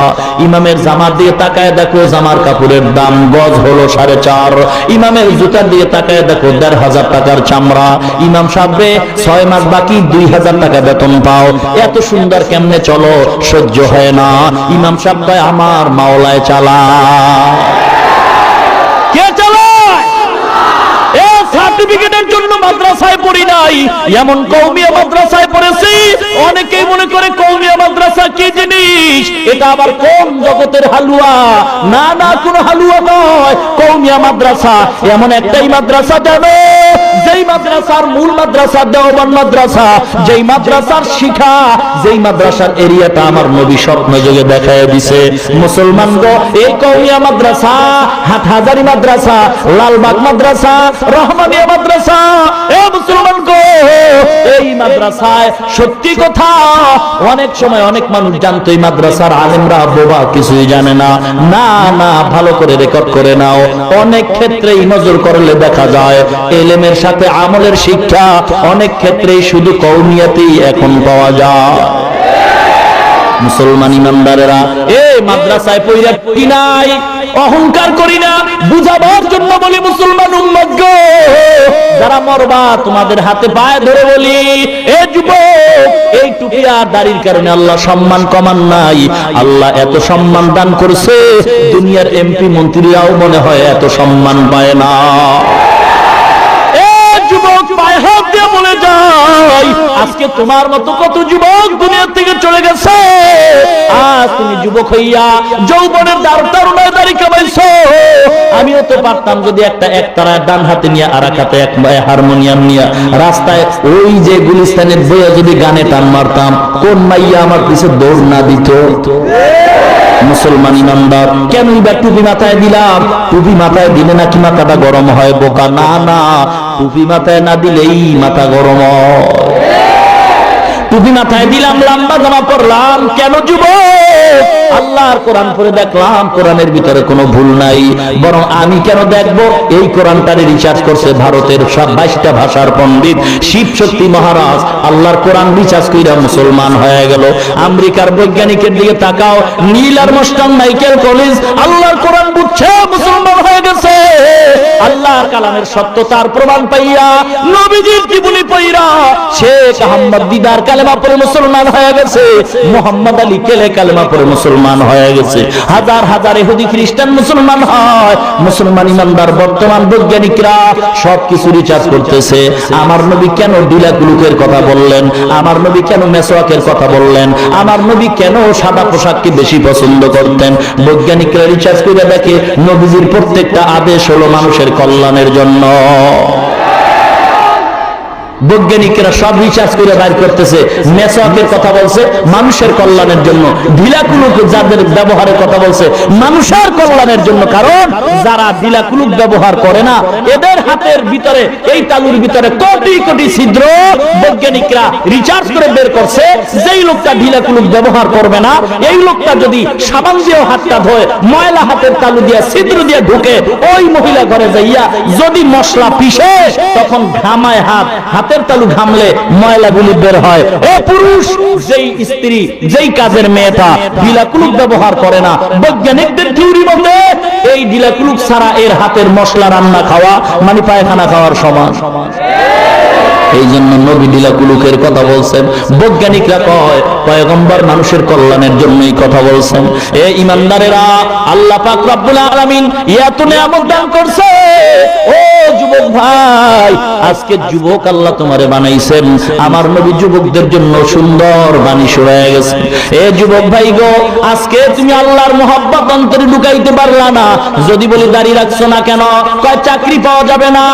ইমামের জামা দিয়ে তাকায় দেখো, জামার কাপড়ের দাম গজ হলো 4.5। ইমামের জুতা দিয়ে তাকায় দেখো 1,500 টাকার চামড়া। ইমাম সাহেব 6 মাস বাকি 2,000 টাকা বেতন পাও, এত সুন্দর কেমনে চলো? সহ্য হয় না। ইমাম সাহেব কয়, আমার মাওলায় চালায়। কে চালায়? এ সার্টিফিকেটের জন্য মাদ্রাসায় পড়ি নাই, এমন কওমিয়া মাদ্রাসায় পড়েছি। অনেকেই মনে করে কওমিয়া মাদ্রাসা কি জিনিস, এটা আবার কোন জগতের হালুয়া? না না, কোন হালুয়া নয়। কওমিয়া মাদ্রাসা এমন একটাই মাদ্রাসা জানো, যেই মাদ্রাসার মূল মাদ্রাসা দেওবন্দ মাদ্রাসা, যেই মাদ্রাসার শিক্ষা, যেই মাদ্রাসার এরিয়াটা আমার নবী স্বপ্ন যোগে দেখায় দিছে। মুসলমান গো, এই কওমিয়া মাদ্রাসা, হাটহাজারী মাদ্রাসা, লালবাগ মাদ্রাসা, রহমানিয়া মাদ্রাসা, এ মুসলমান গো, এই মাদ্রাসায় সত্যি কথা অনেক সময় অনেক মানুষ জানতো, এই মাদ্রাসার আলেমরা বোবা, কিছুই জানে না। না না, ভালো করে রেকর্ড করে নাও। অনেক ক্ষেত্রেই নজর করলে দেখা যায় এলেমের সাথে আমলের শিক্ষা অনেক ক্ষেত্রেই শুধু কওমিয়াতেই এখন পাওয়া যায়। মুসলমান ইমানদারেরা, এই মাদ্রাসায় পড়া কি নাই, অহংকার করি না, বুঝাবার জন্য বলি। মুসলমান উম্মত গো, যারা মরবা তোমাদের হাতে পায়ে ধরে বলি, এ যুবক, এই টুপি আর দাড়ির কারণে আল্লাহ সম্মান কমান নাই। আল্লাহ এত সম্মান দান করছে, দুনিয়ার এমপি মন্ত্রীরাও মনে হয় এত সম্মান পায় না। যুবক, পায়ে হাত দিয়ে বলে যাই, আজকে তোমার মতো কত যুবক দুনিয়া থেকে চলে গেছে। আজ তুমি যুবক হইয়া যৌবনের তারুণায় দাড়ি কামাইছো। আমিও তো পারতাম যদি একতারায় ডান হাতে নিয়ে আর এক হাতে এক হারমোনিয়াম নিয়ে রাস্তায় ওই যে গুলিস্তানের বইয়া যদি গানে টান মারতাম, কোন মাইয়া আমার পিছে দৌড় না দিত? মুসলমান ইমানদার, কেন এবার টুপি মাথায় দিলাম? টুপি মাথায় দিলে নাকি মাথাটা গরম হয়? বোকা, না না, টুপি মাথায় না দিলেই মাথা গরম হয়। টুপি মাথায় দিলাম, লম্বা জামা পরলাম, কেন যুবক? আল্লাহর কোরআন পড়ে দেখলাম কোরআনের ভিতরে কোনো ভুল নাই, বরং আমি কেন দেখবো? এই কোরআনটারে রিসার্চ করছে ভারতের 22টা ভাষার পণ্ডিত শিব শক্তি মহারাজ। আল্লাহর কোরআন রিসার্চ কইরা মুসলমান হয়ে গেল। আমেরিকার বৈজ্ঞানিকের দিকে তাকাও, নীল আর্মস্ট্রং, মাইকেল কলিন্স, আল্লাহর কোরআন বুঝছে, মুসলমান হয়ে গেছে। আল্লাহর কালামের সত্যতার প্রমাণ পাইয়া, নবীজির জীবনী পড়া শেখ আহমদ দিদার কালেমা পড়ে মুসলমান হয়ে গেছে। মোহাম্মদ আলী কেলে কালেমা পড়ে মুসলমান হয়ে গেছে। হাজার হাজার ইহুদি খ্রিস্টান মুসলমান হয়। মুসলমান ইমানদার বর্তমান বৈজ্ঞানিকরা সবকিছু রিসার্চ করতেছে। আমার নবী কেন ডিলা কুলুকের কথা বললেন? আমার নবী কেন মেসওয়াকের কথা বললেন? আমার নবী কেন সাদা পোশাককে বেশি পছন্দ করতেন? বৈজ্ঞানিকরা রিসার্চ করে দেখে নবীজির প্রত্যেকটা আদেশ হলো মানুষের কল্যাণের জন্য। বৈজ্ঞানিকরা সব রিসার্চ করে বাইর করতেছে, মেসওয়াকের কথা বলছে মানুষের কল্যাণের জন্য, ঢিলাকুলুক যাদের ব্যবহারের কথা বলছে মানুষের কল্যাণের জন্য। কারণ যারা ঢিলাকুলুক ব্যবহার করে না, এদের হাতের ভিতরে, এই তালুর ভিতরে কোটি কোটি ছিদ্র। বৈজ্ঞানিকরা রিসার্চ করে বের করছে, যেই লোকটা ঢিলাকুলুক ব্যবহার করবে না, এই লোকটা যদি সাবান দিয়ে হাতটা ধোয়, ময়লা হাতের তালু দিয়ে ছিদ্র দিয়ে ঢুকে ওই মহিলা ঘরে যাইয়া যদি মশলা পিষে, তখন ঘামায় হাতের তালু ঘামলে ময়লাগুলি বের হয়। ও পুরুষ, যেই স্ত্রী, যেই কাজের মেয়েটা ঢিলাকুলুক ব্যবহার করে না, বৈজ্ঞানিকদের থিওরি মতে এই ঢিলাকুলুক ছাড়া এর হাতের মশলা রান্না খাওয়া মানে পায়খানা খাওয়ার সমান। এই জন্য নবী ঢিলাকুলুকের কথা বলছেন। বৈজ্ঞানিকরা কয় পয়গম্বর মানুষের কল্যাণের জন্যই কথা বলছেন। এ ঈমানদারেরা, আল্লাহ পাক রব্বুল আলামিন এত নিয়ামত দান করছে। ও যুবক ভাই, আজকে যুবক আল্লাহ তোমারে বানাইছেন, আমার নবী যুবকদের জন্য সুন্দর বাণী শোনায় গেছে। এ যুবক ভাই গো, আজকে তুমি আল্লাহর মোহাব্বত অন্তরে ঢুকাইতে পারলা না। যদি বলি দাড়ি রাখছো না কেন, কয় চাকরি পাওয়া যাবে না।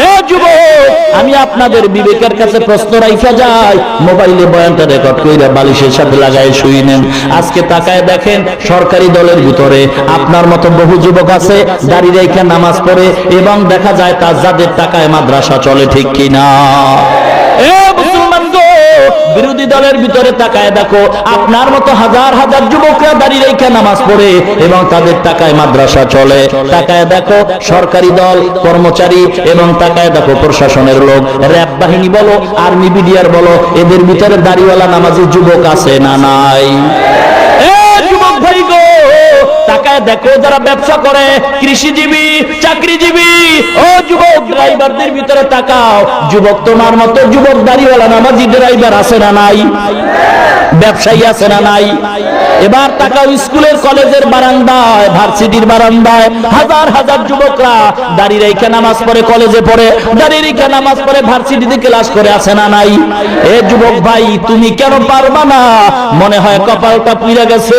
এ যুবক, আমি আপনাদের বিবেকের কাছে প্রশ্ন রাইখা যাই, মোবাইলে বয়ানটা রেকর্ড কইরা বালিশের সাথে লাগায় শুই নেন। আজকে তাকায় দেখেন, সরকারি দলের ভিতরে আপনার মতো বহু যুবক আছে দাড়ি রেখে নামাজ পড়ে, এবং দেখা যায় তার যাদের টাকায় মাদ্রাসা চলে, ঠিক কিনা? এ মুসলমান গো, বিরোধী দলের ভিতরে তাকায় দেখো, আপনার মতো হাজার হাজার যুবকরা দাঁড়িয়ে রেখে নামাজ পড়ে এবং তাদের টাকায় মাদ্রাসা চলে। তাকায় দেখো সরকারি দল, কর্মচারী, এবং তাকায় দেখো প্রশাসনের লোক, র‍্যাব বাহিনী বলো, আর্মি বিডিআর বলো, এদের ভিতরে দাড়িওয়ালা নামাজি যুবক আছে না নাই? এ যুবক ভাই গো, তাকায় দেখো যারা ব্যবসা করে, কৃষিজীবী, চাকরিজীবী, ও যুবক ড্রাইভারদের ভিতরে তাকাও, যুবক তোমার মতো যুবক দাড়িওয়ালা নামাজি ড্রাইভার আছে না নাই? ব্যবসায়ী আছে না নাই? এবার তাকাও স্কুলের কলেজের বারান্দায়, ভার্সিটির বারান্দায় হাজার হাজার যুবকরা দাঁড়িয়ে রেখে নামাজ পড়ে, কলেজে পড়ে, দাঁড়িয়ে রেখে নামাজ পড়ে, ভার্সিটিতে ক্লাস করে, আছে না নাই? এ যুবক ভাই, তুমি কেন পারবা না? মনে হয় কপালটা পুড়ে গেছে,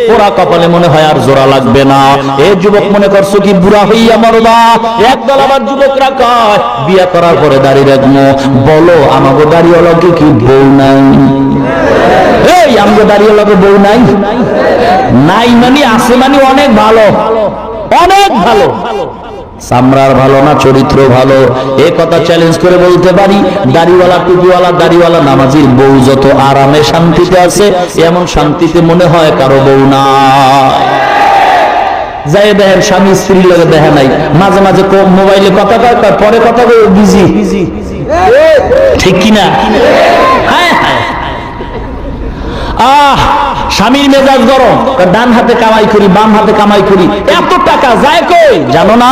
পোড়া কপালে মনে হয় আর জোড়া লাগবে না। এ যুবক মনে করছো কি বুড়া হইয়া মরবা? একদল আবার যুবকরা কয় বিয়ে করার পরে দাঁড়িয়ে রাখবো। বলো, আমাকে দাঁড়িয়ে কি বউ নাই? এই আমাকে দাঁড়িয়ে বউ নাই? নাই মানে আছে, মানে অনেক ভালো, অনেক ভালো। চামড়ার ভালো না চরিত্র ভালো, এ কথা চ্যালেঞ্জ করে বলতে পারি। দাড়িওয়ালা, টুপিওয়ালা, দাড়িওয়ালা নামাজির বউ যত আরামে শান্তিতে আছে, এমন শান্তিতে মনে হয় কারো বউ না। যাই দেখেন স্বামী স্ত্রী লগে দেখা নাই, মাঝে মাঝে মোবাইলে কথা কয়, পরে কথা কয় বিজি, ঠিক কিনা? হ্যাঁ হ্যাঁ, স্বামীর মেজাজ গরম, ডান হাতে কামাই করি, বাম হাতে কামাই করি, এত টাকা যায় কই জানো না?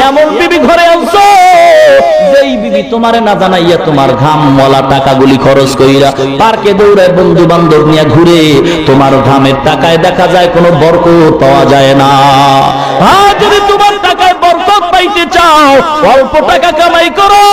এমন বিবি ঘরে আনছো, যেই বিবি তোমারে না জানাইয়া তোমার ঘাম মলা টাকাগুলি খরচ কইরা পার্কে দৌড়ায় বন্ধু বান্ধব নিয়ে ঘুরে, তোমার ঘামের টাকায় দেখা যায় কোনো বরকত পাওয়া যায় না। যদি তোমার টাকায় বরকত পাইতে চাও, অল্প টাকা কামাই করো,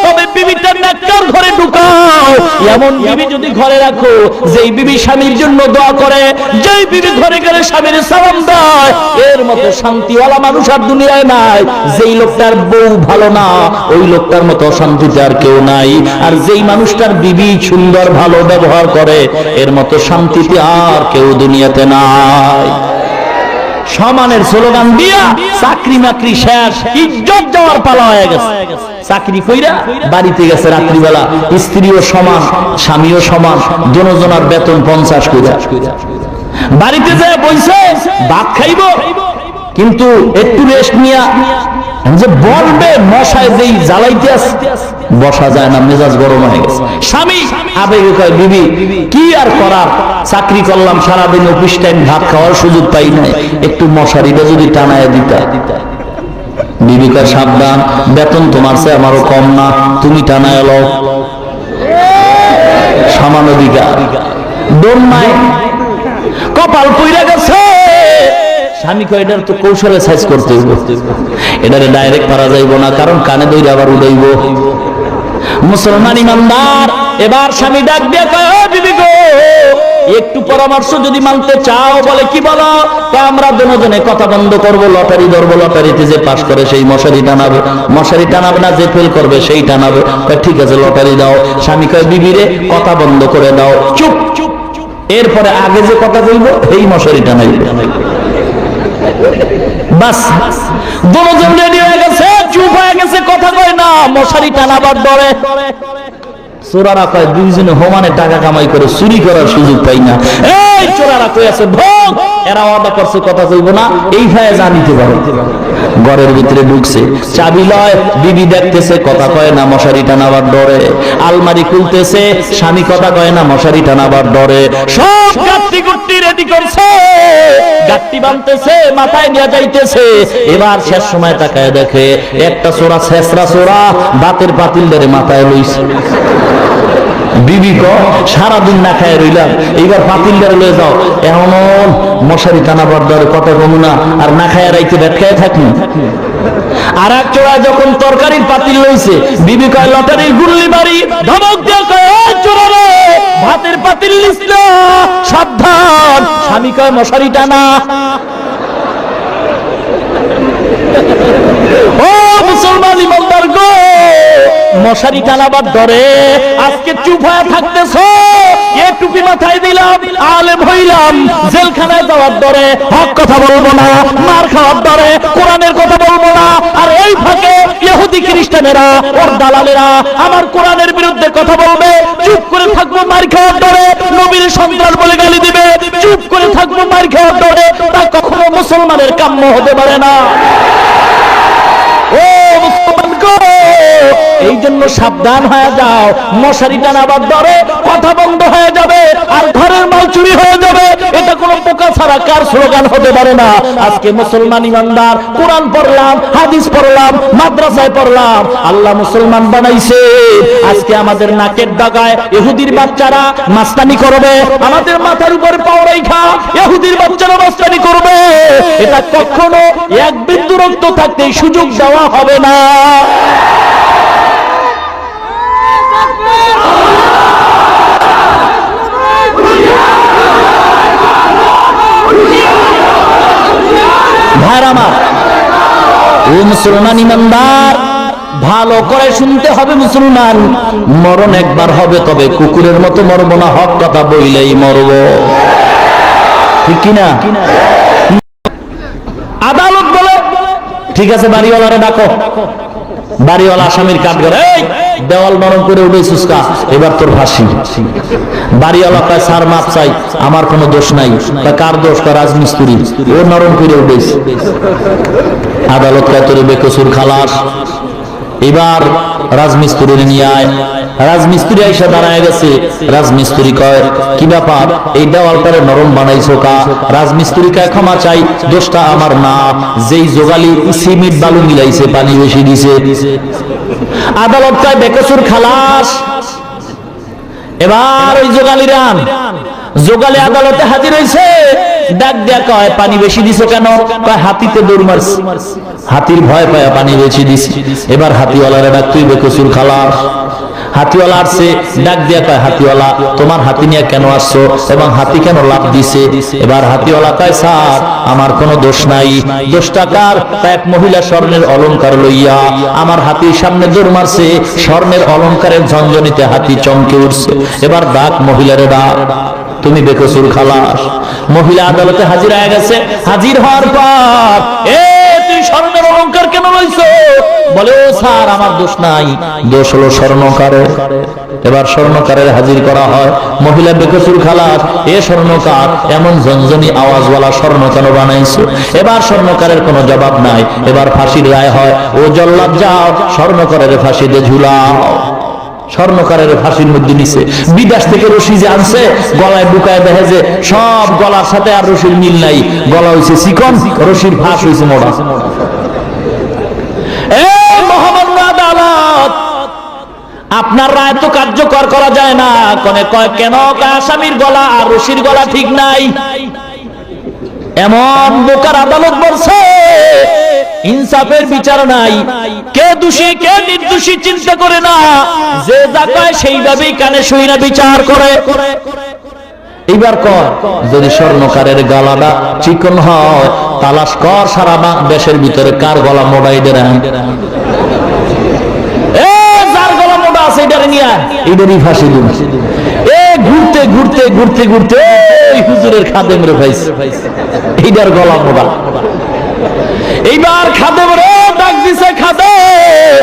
তবে বিবিটা নেককার ঘরে ঢুকাও। এমন বিবি যদি ঘরে রাখো, যেই বিবি স্বামীর জন্য দোয়া করে, যেই বিবি ঘরে গেলে স্বামীর সালাম দেয়, এর মতো শান্তিওয়ালা মানুষ আর দুনিয়ায় নাই। যেই লোকটার বউ ভালো না, ওই লোকটার মতো শান্তিতে আর কেউ নাই। আর যেই মানুষটার বিবি সুন্দর ভালো ব্যবহার করে, এর মতো শান্তিতে আর কেউ দুনিয়াতে নাই। সমানের স্লোগান দিয়া চাকরি মাকরি শেষ, ইজ্জত যাওয়ার পালা হয়ে গেছে। চাকরি কইরা বাড়িতে গেছে রাত্রিবেলা, স্ত্রীও সমান, স্বামীও সমান, দুজনের বেতন 50 কইরা। বাড়িতে যায় বইছে ভাত খাইব, কিন্তু একটু রেস্ট নিয়া যে বলবে মশায় যেই জ্বালাইতে আছে, বসা যায় না, মেজাজ গরম হয়ে গেছে। স্বামী আবেগে কয় বিবি কি আর করার, চাকরি করলাম সারাদিন, অফিস টাইম ভাত খাওয়ার সুযোগ পাই নাই, একটু মশারিটা যদি টানায় দিতা। বিবি কয় সাবধান, বেতন তোমার চেয়ে আমারও কম না, তুমি টানায় লও, সমান অধিকার। দম নাই, কপাল পুইরা গেছে। স্বামী কয় এটার তো কৌশলে সাইজ করতে হইব, এটারে ডাইরেক্ট পারা যাইব না, কারণ কানে দইরা আবার উড়াইব। মুসলমান ইমানদার, এবার স্বামী ডাক দিয়ে কয় ও বিবি গো, একটু পরামর্শ যদি মানতে চাও। বলে কি বলো? আমরা দুজনে কথা বন্ধ করব, লটারি ধরবো, লটারিতে যে পাস করে সেই মশারি টানাবে, মশারি টানাবে না, যে ফেল করবে সেই টানাবে। ঠিক আছে লটারি দাও। স্বামী কয় বিবি রে কথা বন্ধ করে দাও, চুপ চুপ, এরপরে আগে যে কথা বলবো এই মশারি টানাইবে। বাস দুজন রেডি হয়ে গেছে, চুপ হয়ে গেছে, কথা কয় না, মশারি টানাবার ডরে। চোরারা কয় দুইজনে হোমানে টাকা কামাই করে চুরি করার সুযোগ পাই না। এই চোরারা কই আছে ভোগ, এরা ওয়াদা করছে কথা কইব না, এই ভাইয়ে জানিতে পারে। ঘরের ভিতরে ঢুকছে, চাবি লয়, বিবি দেখতেছে, কথা কয় না, মশারি টানাবার ডরে। আলমারি খুলতেছে, স্বামী কথা কয় না, মশারি টানাবার ডরে। সব গাট্টি গুট্টি রেডি করছে, গাট্টি বানতেছে, মাথায় নিয়ে যাইতেছে। এবার শেষ সময় তাকায় দেখে একটা চোরা, শেষরা চোরা, দাঁতের পাতিল ধরে মাথায় লইছে। বিবি সারাদিন না খায় রইলাম, এইবার পাতিলদার লয়ে যাও, এমন মশারি টানাবার দরে কথা কম না, আর না খায় রাইতে ব্যাট খায় থাকি। আর এক চোরা যখন তরকারির পাতিল লইছে, বিবি কয় লটারির গুল্লি বাড়ি, ধমক দিয়ে কয় চোরা রে ভাতের পাতিল লিস না, সাবধান। স্বামী কয় মশারি টানা। ও মুসলমান ইমানদার গো, মশারি টানাবার ধরে আজকে চুপ হয়ে থাকতেছ, এ টুপি মাথায় দিলাম, আলেম হইলাম, জেলখানায় যাওয়ার ধরে হক কথা বলবো না, মার খাওয়ার ধরে কোরআনের কথা বলবো না, আর এই ফাঁকে ইহুদি খ্রিস্টানেরা ওর দালালেরা আমার কোরআনের বিরুদ্ধে কথা বলবে, চুপ করে থাকবো মার খাওয়ার ধরে, নবীর সন্তান বলে গালি দিবে, চুপ করে থাকবো মার খাওয়ার ধরে, তা কখনো মুসলমানের কাম্য হতে পারে না। ও মুসলমান গো, এই জন্য সাবধান হয়ে যাও, মশারি টানাবার ধরে কথা বন্ধ হয়ে যাবে, আর ঘরের মাল চুরি হয়ে যাবে। এটা কোনো পোকা ছাড়া কার স্লোগান হতে পারে না। আজকে মুসলমান ইমানদার কোরআন পড়লাম, হাদিস পড়লাম, মাদ্রাসায় পড়লাম, আল্লাহ মুসলমান বানাইছে। আজকে আমাদের নাকের ডাগায় ইহুদির বাচ্চারা মাস্তানি করবে, আমাদের মাথার উপরে পাও রাইখা ইহুদির বাচ্চারা মাস্তানি করবে। এটা কখনো এক বিন্দু রক্ত থাকতে সুযোগ দেওয়া হবে না। ভাইরা, ও মুসলমান ইমানদার, ভালো করে শুনতে হবে মুসলমান, মরণ একবার হবে, তবে কুকুরের মতো মরবো না, হক কথা বইলেই মরব, ঠিক কিনা? আদালত বলে ঠিক আছে, বাড়িওয়ালারে ডাকো। বাড়িওয়ালা আসামির কাঠ করে, এই দেওয়াল নরম করে উঠেছিস কা, এবার তোর ফাঁসি। বাড়িওয়ালা কয় স্যার মাপ চাই, আমার কোনো দোষ নাই। কার দোষ? রাজমিস্ত্রি, ও নরম করে উঠেছে। আদালত কয় তোরে বেকসুর খালাস। এবার রাজমিস্ত্রি নিয়ে আয়। রাজমিস্ত্রি আইসা দাঁড়ায় গেছে। রাজমিস্ত্রি কয় কি ব্যাপার, এই দেওয়ালটারে নরম বানাইছো কা? রাজমিস্ত্রি কয় ক্ষমা চাই, দোষটা আমার না, যেই জোগালি সিমেন্ট বালু মিলাইছে পানি বেশি দিছে। আদালত কয় বেকসুর খালাস। এবার ওই জোগালি রান, জোগালি আদালতে হাজির হয়েছে। ডাক দেয়া কয় পানি বেশি দিছো কেন? কয় হাতিতে দৌড় মারছি, হাতির ভয় পায় পানি বেশি দিছি। এবার হাতিওয়ালারে ডাক, তুই বেকসুর খালাস। হাতিওয়ালা আসছে, ডাক দিয়া কয় হাতিওয়ালা তোমার হাতি নিয়ে কেন আসছো এবং হাতি কেন লাফ দিছে? এবার হাতিওয়ালা কয় স্যার আমার কোনো দোষ নাই। দোষটা কার? এক মহিলা স্বর্ণের অলংকার লইয়া আমার হাতির সামনে দৌড় মারছে, স্বর্ণের অলংকারের ঝনঝনিতে হাতি চমকে উঠছে। এবার ডাক মহিলারে, ডাক, তুমি বেকসুর খালাস। মহিলা আদালতে হাজির হয়ে গেছে। হাজির হওয়ার পর, এ তুই স্বর্ণের অলংকার কেন লইছো? বলে ও স্যার আমার দোষ নাই, দোষ হলো স্বর্ণকারের। এবার স্বর্ণকারের হাজির করা হয়। মহিলা বেকসুর খালাস, এ স্বর্ণকার এমন ঝনঝনি আওয়াজওয়ালা স্বর্ণ কেন বানাইছো? এবার স্বর্ণকারের কোনো জবাব নাই। এবার ফাঁসির রায় হয়। ও জল্লাদ যাও, স্বর্ণকারের ফাঁসিতে ঝুলাও। স্বর্ণকারের ফাঁসির মধ্যে নিছে। বিদেশ থেকে রশি যে আনছে, গলায় বুকায় দেখে যে সব গলার সাথে আর রশির মিল নাই, গলা হইছে চিকন, রশির ফাঁস হইছে মোটা। মহামান্য আদালত, আপনার রায় তো কার্যকর করা যায় না। কনে কয় কেন? আসামির গলা আর রশির গলা ঠিক নাই। এমন বোকার আদালত বলছে, ইনসাফের বিচার নাই, কে দোষী কে নির্দোষী চিন্তা করে না, যে যা কয় সেইভাবেই কানে শুইনা বিচার করে। এইবার কর, যদি স্বর্ণকারের গলাটা চিকন হয়, তালাশ কর সারা দেশের ভিতরে কার গলা মোটা। যার গলা মোটা আছে এটারে নিয়ে এটারই ফাঁসি দিন। ঘুরতে ঘুরতে ঘুরতে ঘুরতে হুজুরের খাদেম রে পাইছে, এইটার গলা মোটা। এইবার খাদেম রে ডাক দিছে, খাদেম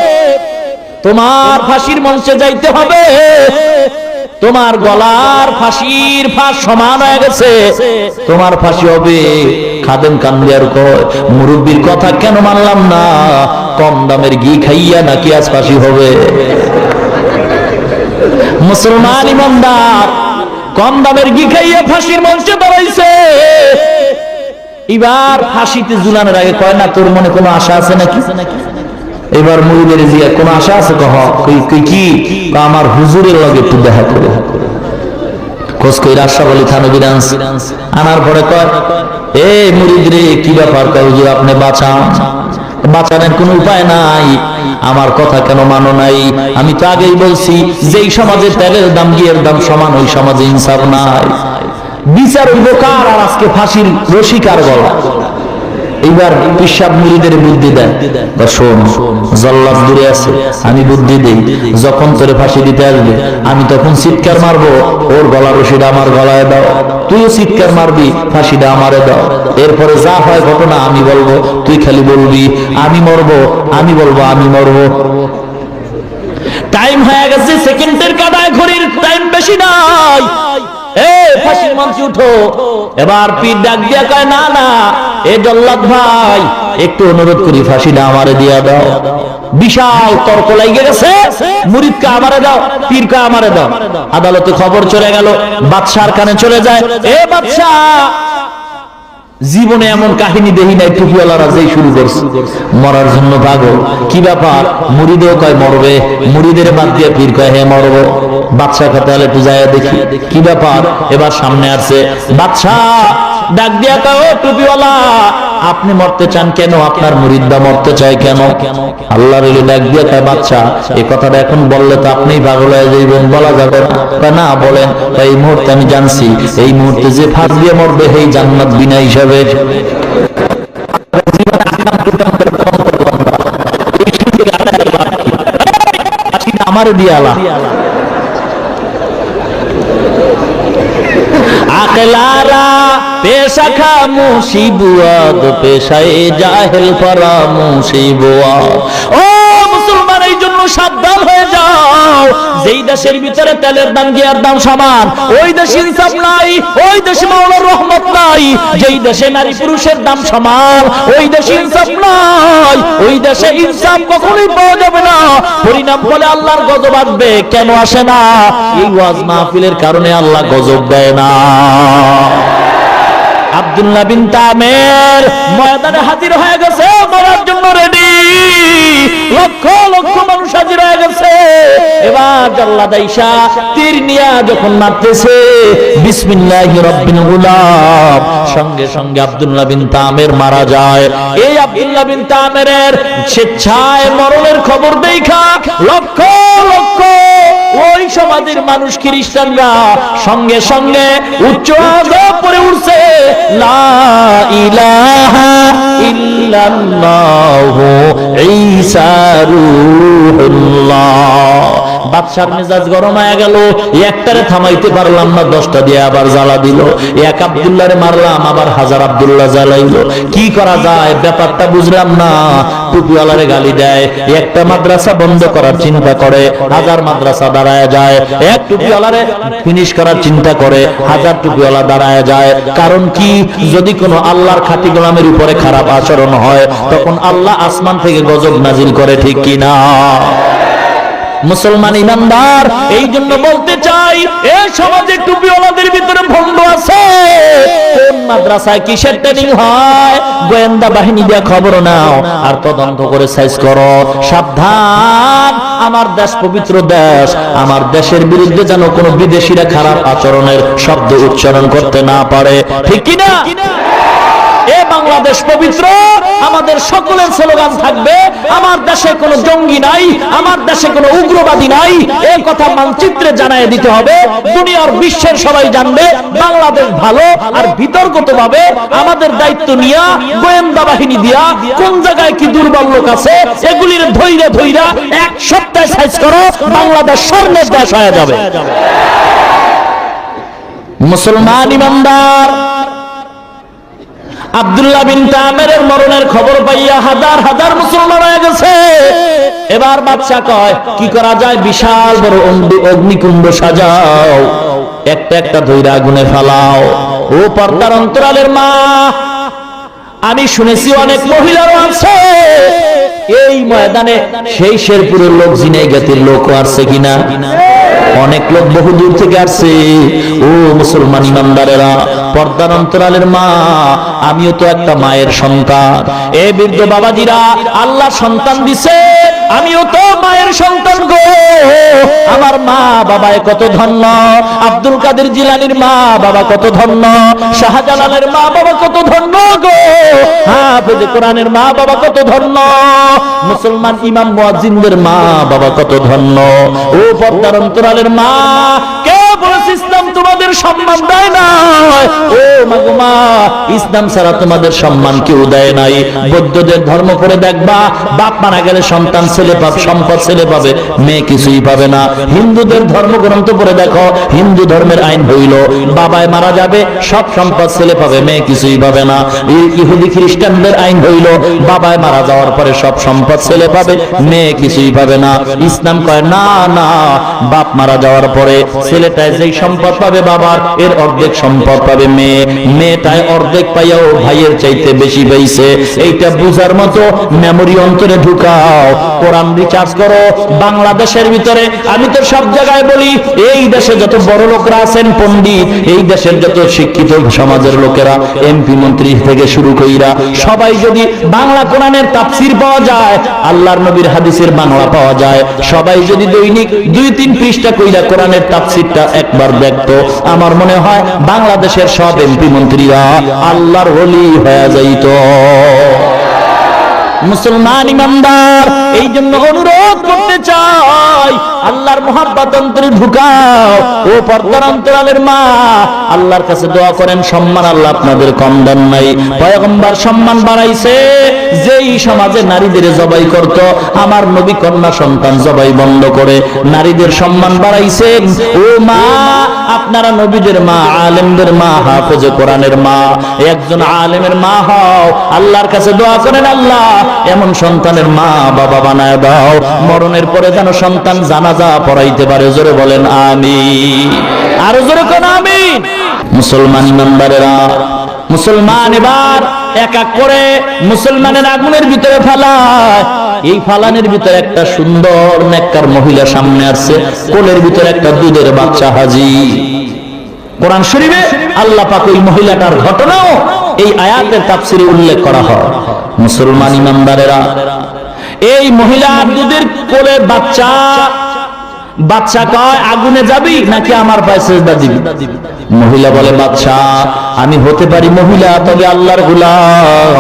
তোমার ফাঁসির মঞ্চে যাইতে হবে, তোমার গলার ফাঁসির ফাঁস সমান হয়ে গেছে, তোমার ফাঁসি হবে। খাদেম কান্দিয়ার কয় মুরব্বীর কথা কেন মানলাম না, কম দামের ঘি খাইয়া নাকি আজ ফাঁসি হবে? মুসলমান ইমানদার কম দামের ঘি খাইয়া ফাঁসির মঞ্চে দাঁড়াইছে। এবার ফাঁসিতে ঝুলানোর আগে কয় না তোর মনে কোনো আশা আছে নাকি? এবার মুরিদের জিয়া কোন আশা আছে? কি আমার হুজুরের লগে একটু দেখা করে খোঁজ কইরা আশরাফ আলী থানভীর আনার পরে কয়, এ মুরিদ রে কি ব্যাপার? কয় হুজুর আপনি বাঁচানোর কোন উপায় নাই, আমার কথা কেন মানো নাই? আমি তো আগেই বলছি যেই সমাজে তেলের দাম ঘিয়ের দাম সমান ওই সমাজে ইনসাফ নাই, বিচার হইব কার? আর আজকে ফাঁসির রশি কার গলা? এইবার পিসাব মুরিদের বুদ্ধি দেন, শোন জল্লাদ দূরে আছে, আমি বুদ্ধি দেই, যখন তোরে ফাঁসি দিতে আসবে আমি তখন চিৎকার মারবো, ওর গলা রশিটা আমার গলায় দাও, তুইও চিৎকার মারবি, ফাঁসিটা আমারে দাও। এরপরে যা হয় ঘটনা আমি বলবো, তুই খালি বলবি আমি মরবো, আমি বলবো আমি মরবো। টাইম হয়ে গেছে, সেকেন্ডের কাটায় ঘড়ির টাইম বেশি নাই। ফাঁসির মঞ্চে উঠো। এবার পীর ডাক দিয়া কয়, না না এ জল্লাদ ভাই একটু অনুরোধ করি ফাঁসিটা আমারে দিয়া দাও। বিশাল তর্ক লাগে গেছে, মুরিদকে আমারে দাও, পীরকে আমারে দাও। আদালতে খবর চলে গেল, বাদশার কানে চলে যায়, এ বাদশা জীবনে এমন কাহিনী দেখি নাই, টুপিওয়ালারা যেই শুরু করছে মরার জন্য পাগল। কি ব্যাপার? মুরিদেও কয় মরবে, মুরিদের বাদ দিয়ে পীর কয় হ্যাঁ মরবো। বাদশা কথা হলে একটু যায় দেখি কি ব্যাপার। এবার সামনে আসছে বাদশা, ডাক দিয়া কয়, ও টুপিওয়ালা আপনি মরতে চান কেন? আপনার মুরিদরা মরতে চায় কেন? আল্লাহর ওলি ডাক দিয়া কয়, বাদশা এই কথাটা এখন বললে তো আপনিই পাগল হয়ে যাইবেন, বলা যাবে না। বলেন। এই মুহূর্তে আমি জানছি এই মুহূর্তে যে ফাঁস দিয়ে মরবে সেই জান্নাত বিনা হিসাবে। আমার দিয়ালা আকলারা পেশা খামোশি বুয়াদ, পেশায় জাহেল পরা মুসিবুয়াদ। ও মুসলমান, এই জন্য সাবধান হয়ে যাও। যেই দেশের ভিতরে তেলের দাম গিয়ার দাম সমান ওই দেশে ইনসাফ নাই, ওই দেশে মাওলার রহমত নাই। যেই দেশে নারী পুরুষের দাম সমান ওই দেশে ইনসাফ নাই, ওই দেশে ইনসাফ কখনোই পাওয়া যাবে না। পরিণাম বলে আল্লাহর গজব আসবে। কেন আসে না? এই ওয়াজ মাহফিলের কারণে আল্লাহ গজব দেয় না। আব্দুল্লাহ বিন তামের ময়দানে হাজির হয়ে গেছে, মরার জন্য রেডি। লক্ষ লক্ষ মানুষ হাজির হয়ে গেছে। এবার জল্লাদ আইসা তীর নিয়া যখন মারতেছে, বিসমিল্লাহির রাব্বিল গুলাম, সঙ্গে সঙ্গে আব্দুল্লাহ বিন তামের মারা যায়। এই আব্দুল্লাহ বিন তামের স্বেচ্ছায় মরণের খবর দেখা লক্ষ লক্ষ ওই সমাজের মানুষ খ্রিস্টানরা সঙ্গে সঙ্গে উচ্চ আওয়াজে পড়ে উঠছে, লা ইলাহা ইল্লাল্লাহু ঈসা রূহুল্লাহ। বাদশার মেজাজ গরম হয়ে গেল, একটারে থামাইতে পারলাম না, 10টা দিয়ে আবার জ্বালা দিল। এক আব্দুল্লাহরে মারলাম, আবার 1000 আব্দুল্লাহ জ্বালাইলো। কি করা যায় ব্যাপারটা বুঝলাম না। টুপিওয়ালারে গালি দেয়, একটা মাদ্রাসা বন্ধ করার চিন্তা করে 1000 মাদ্রাসা দাঁড়ায় যায়। এক টুপিওয়ালারে ফিনিশ করার চিন্তা করে 1000 টুপিওয়ালা দাঁড়ায় যায়। কারণ কি? যদি কোনো আল্লাহর খাঁটি গোলামের উপরে খারাপ আচরণ হয় তখন আল্লাহ আসমান থেকে গজব নাজিল করে, ঠিক কিনা? মুসলমান ইমানদার, এই জন্য বলতে চাই এই সমাজে টুপিওয়ালাদের ভিতরে ভণ্ড আছে। কোন মাদ্রাসায় কিসের ট্রেনিং হয় গোয়েন্দা বাহিনী দিয়ে খবর নাও আর তদন্ত করে সাইজ করো। সাবধান, আমার দেশ পবিত্র দেশ, আমার দেশের বিরুদ্ধে যেন কোনো বিদেশিরা খারাপ আচরণের শব্দ উচ্চারণ করতে না পারে, ঠিক কিনা? এ বাংলাদেশ পবিত্র, আমাদের সকলের স্লোগান থাকবে আমার দেশে কোনো জঙ্গি নাই, আমার দেশে কোনো উগ্রবাদী নাই। এই কথা মানচিত্রে জানায় দিতে হবে, দুনিয়ার বিশ্বের সবাই জানবে বাংলাদেশ ভালো। আর বিতর্কতভাবে আমাদের দায়িত্ব নিয়া গোয়েন্দা বাহিনী দিয়া কোন জায়গায় কি দুর্বল লোক আছে এগুলির ধৈর্য ধৈর্য এক সপ্তাহে সাইজ করো, বাংলাদেশ স্বর্ণের দেশ হয়ে যাবে। মুসলমান ইমানদার, আব্দুল্লাহ বিন তামেরের মরণের খবর পাইয়া হাজার হাজার মুসলমান হয়ে গেছে। এবার বাদশা কয় কি করা যায়? বিশাল বড় অগ্নিকুণ্ড সাজাও, একটা একটা ধইরা আগুনে ফেলাও। ও পর্দার অন্তরালের মা, আমি শুনেছি অনেক মহিলারও আছে এই ময়দানে। সেই শেরপুরের লোক, ঝিনাইগাতির লোকও আসছে কিনা? অনেক লোক বহু দূর থেকে আসছে। ও মুসলমান ইমানদারেরা, পর্দার অন্তরালের মা, আমিও তো একটা মায়ের সন্তান। এ বৃদ্ধ বাবাজিরা, আল্লাহ সন্তান দিছেন, আমিও তো মায়ের সন্তান গো, আমার মা বাবায় কত ধন্য, আব্দুল কাদের জিলানীর মা বাবা কত ধন্য, শাহজালালের মা বাবা কত ধন্য গো, হাফেজ কোরআনের মা বাবা কত ধন্য, মুসলমান ইমাম মুয়াজ্জিনদের মা বাবা কত ধন্য। ও পর্দার অন্তরালের মা, কে বলেছে ইসলাম তোমাদের সম্মান দেয় না? ও মাগমা, ইসলাম ছাড়া তোমাদের সম্মান কেউ দেয় নাই। বৌদ্ধদের ধর্ম করে দেখবা, বাপ মারা গেলে সন্তান ছেলে পাবে, সম্পদ ছেলে পাবে, মেয়ে কিছুই পাবে না। হিন্দুদের ধর্মগ্রন্থ পড়ে দেখো, হিন্দু ধর্মের আইন হইল বাবায় মারা যাবে, সব সম্পদ ছেলে পাবে, মেয়ে কিছুই পাবে না। ইহুদি খ্রিস্টানদের আইন হইল বাবায় মারা যাওয়ার পরে সব সম্পদ ছেলে পাবে, মেয়ে কিছুই পাবে না। ইসলাম কয় না না, বাপ মারা যাওয়ার পরে ছেলেটায় যেই সম্পদ পাবে বাবার, এর অর্ধেক সম্পদ পাবে মেয়ে, মেয়েটায় অর্ধেক পাইয়াও ভাইয়ের চাইতে বেশি পাইছে। এইটা বুঝার মতো মেমোরি অন্তরে ঢুকাও, কোরআন রিচার্জ করো। বাংলাদেশের ভিতরে আমি তো সব জায়গায় বলি, এই দেশে যত বড় লোকরা আছেন পণ্ডিত, এই দেশের যত শিক্ষিত সমাজের লোকেরা, এমপি মন্ত্রী থেকে শুরু কইরা সবাই যদি বাংলা কোরআনের তাফসীর পাওয়া যায়, আল্লাহর নবীর হাদিসের বাংলা পাওয়া যায়, সবাই যদি দৈনিক 2-3 পৃষ্ঠা কইরা কোরআনের তাফসীরটা একবার দেখতো, আমার মনে হয় বাংলাদেশের সব এমপি মন্ত্রীরা আল্লাহর ওলি হয়ে যাইত। মুসলমান ইমানদার, এই জন্য অনুরোধ করতে চাই, আল্লাহর মুহাব্বত অন্তরে ঢুকাও। ও পর্দার অন্তরালের মা, আল্লাহর কাছে দোয়া করেন, সম্মান আল্লাহ আপনাদের কম দেন নাই। পয়গম্বর সম্মান বাড়াইছে, যেই সমাজে নারীদের জবাই করত, আমার নবী কন্যা সন্তান জবাই বন্ধ করে নারীদের সম্মান বাড়াইছেন। ও মা, আপনারা নবীদের মা, আলেমদের মা, হাফেজ কোরআনের মা, একজন আলেমের মা হও, আল্লাহর কাছে দোয়া করেন, আল্লাহ এমন সন্তানের মা বাবা বানায় দাও, মরণের পরে যেন সন্তান জানাজা পড়াইতে পারে। জোরে বলেন আমিন, আরো জোরে কোন আমিন। মুসলমান ইমানদারেরা, মুসলমান এবার এক এক করে মুসলমানের আগুনের ভিতরে ফালায়। এই ফালানের ভিতরে একটা সুন্দর নেককার মহিলা সামনে আসছে, কোলের ভিতরে একটা দুধের বাচ্চা হাজির। কোরআন শরীফে আল্লাহ পাক ওই মহিলাটার ঘটনাও এই আয়াতের তাফসীরে উল্লেখ করা হয়। মুসলমান ইমানদারেরা, এই মহিলার দুধের কোলে বাচ্চা, বাচ্চা কয় আগুনে যাবি নাকি আমার পায়ে সিজদা দিবি? মহিলা বলে, বাচ্চা আমি হতে পারি মহিলা, তবে আল্লাহর গোলাম।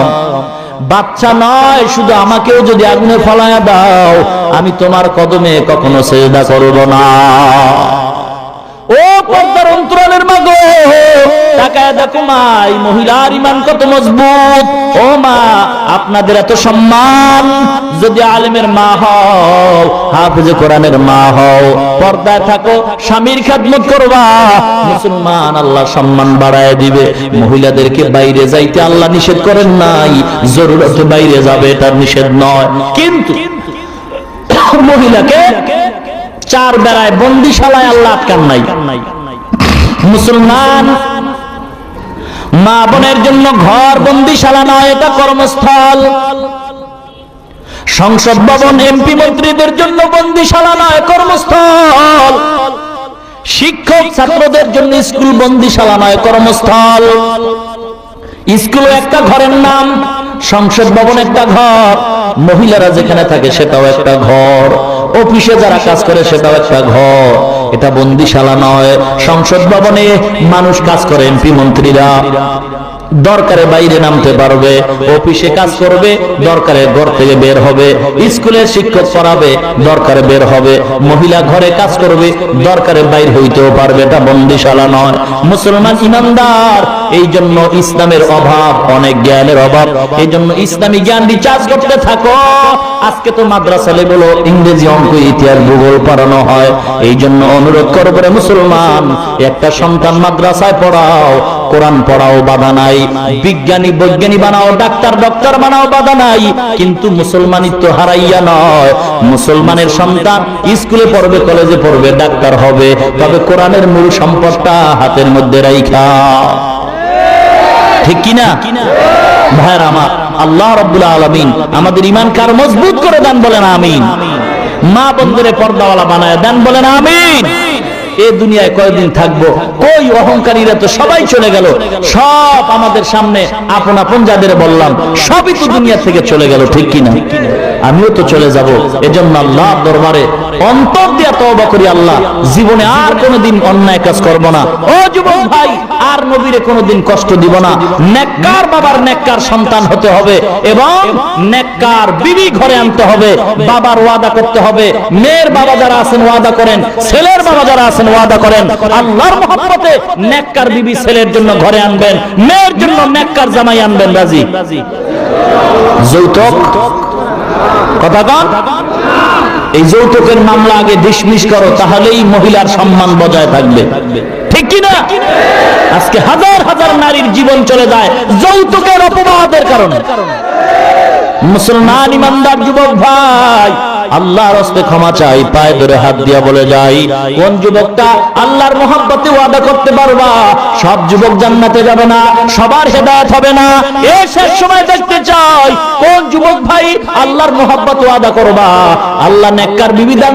বাচ্চা নয়, শুধু আমাকেও যদি আগুনে ফলায়া দাও, আমি তোমার কদমে কখনো সিজদা করব না। ও পর্দার অন্তরালের মা গো, তাকায় দেখো মা, এই মহিলার ঈমান কত মজবুত। ও মা, আপনাদের এত সম্মান, যদি আলেমের মা হও, হাফেজে কোরআনের মা হও, পর্দায় থাকো, স্বামীর খেদমত করবা, মুসলমান আল্লাহ সম্মান বাড়ায় দিবে। মহিলাদেরকে বাইরে যাইতে আল্লাহ নিষেধ করেন নাই, জরুরতে বাইরে যাবে এটার নিষেধ নয়, কিন্তু মহিলাকে 4 বেড়ায় বন্দিশালায় আল্লাহ আটকান নাই। মুসলমান মা বোনের জন্য ঘর বন্দিশালা নয়, এটা কর্মস্থল। সংসদ ভবন এমপি মন্ত্রীদের জন্য বন্দিশালা নয়, কর্মস্থল। শিক্ষক ছাত্রদের জন্য স্কুল বন্দিশালা নয়, কর্মস্থল। স্কুল একটা ঘরের নাম, সংসদ ভবন একটা ঘর, মহিলারা যেখানে থাকে সেটাও একটা ঘর, অফিসে যারা কাজ করে সেটাও একটা ঘর, এটা বন্দিশালা নয়। সংসদ ভবনে মানুষ কাজ করে, এমপি মন্ত্রীরা দরকারে বাইরে নামতে পারবে, অফিসে কাজ করবে, দরকারে ঘর থেকে বের হবে, স্কুলের শিক্ষক পড়াবে, দরকারে বের হবে, মহিলা ঘরে কাজ করবে, দরকারে বাইর হইতেও পারবে, এটা বন্দিশালা নয়। মুসলমান ইমানদার, এই জন্য ইসলামের অভাব, অনেক জ্ঞানের অভাব, এই জন্য ইসলামী জ্ঞান রিচার্জ করতে থাকো। আজকে তো মাদ্রাসা লেভেল ইংরেজি, অঙ্ক, ইতিহাস, ভূগোল পড়ানো হয়, এই জন্য অনুরোধ করবো রে মুসলমান, একটা সন্তান মাদ্রাসায় পড়াও, কোরআন পড়াও, বাধা নাই। বিজ্ঞানী বৈজ্ঞানিক বানাও, ডাক্তার ডক্টর বানাও, বাধা নাই, কিন্তু মুসলমানিত্ব হারাইয়া নয়। মুসলমানের সন্তান স্কুলে পড়বে, কলেজে পড়বে, ডাক্তার হবে, তবে কোরআনের মূল সম্পদটা হাতের মধ্যে রাইখা। ঠিক কিনা ভাইরা আমার? আল্লাহ রাব্বুল আলামিন আমাদের ঈমান কার মজবুত করে দেন, বলেন আমিন। মা বন্ধুরে পর্দাওয়ালা বানায় দেন, বলেন আমিন। এই দুনিয়ায় কয়দিন থাকবো, কই অহংকারীরা তো সবাই চলে গেল, সব আমাদের সামনে আপন আপন যাদের বললাম সবই তো দুনিয়া থেকে চলে গেল, ঠিক কিনা? আমিও তো চলে যাব। এজন্য আল্লাহর দরবারে অন্তর দিয়া তওবা করি, আল্লাহ জীবনে আর কোনোদিন অন্যায় কাজ করব না। ও যুবক ভাই, আর নবীরে কোনোদিন কষ্ট দিব না। নেককার বাবার নেককার সন্তান হতে হবে এবং নেককার বিবি ঘরে আনতে হবে। বাবার ওয়াদা করতে হবে, মেয়ের বাবা যারা আছেন ওয়াদা করেন, ছেলের বাবা যারা আছেন ওয়াদা করেন, আল্লাহর মহব্বতে নেককার বিবি ছেলের জন্য ঘরে আনবেন, মেয়ের জন্য নেককার জামাই আনবেন। রাজি? যৌতুক কথা কন, এই যৌতুকের মামলা আগে ডিসমিস করো, তাহলেই মহিলার সম্মান বজায় থাকবে, ঠিক কি না? আজকে হাজার হাজার নারীর জীবন চলে যায় যৌতুকের অপবাদের কারণে। মুসলমান ইমানদার যুবক ভাই, আল্লাহর হস্তে ক্ষমা চাই, পায়ে ধরে হাত দিয়া বলে যাই, কোন যুবকটা আল্লাহর মহব্বতে ওয়াদা করতে পারবা? সব যুবক জান্নাতে যাবে না, সবার হেদায়েত হবে না। এই শেষ সময় দেখতে চাই কোন যুবক ভাই আল্লাহর মহব্বতে ওয়াদা করবা, আল্লাহ নেককার বিবি দান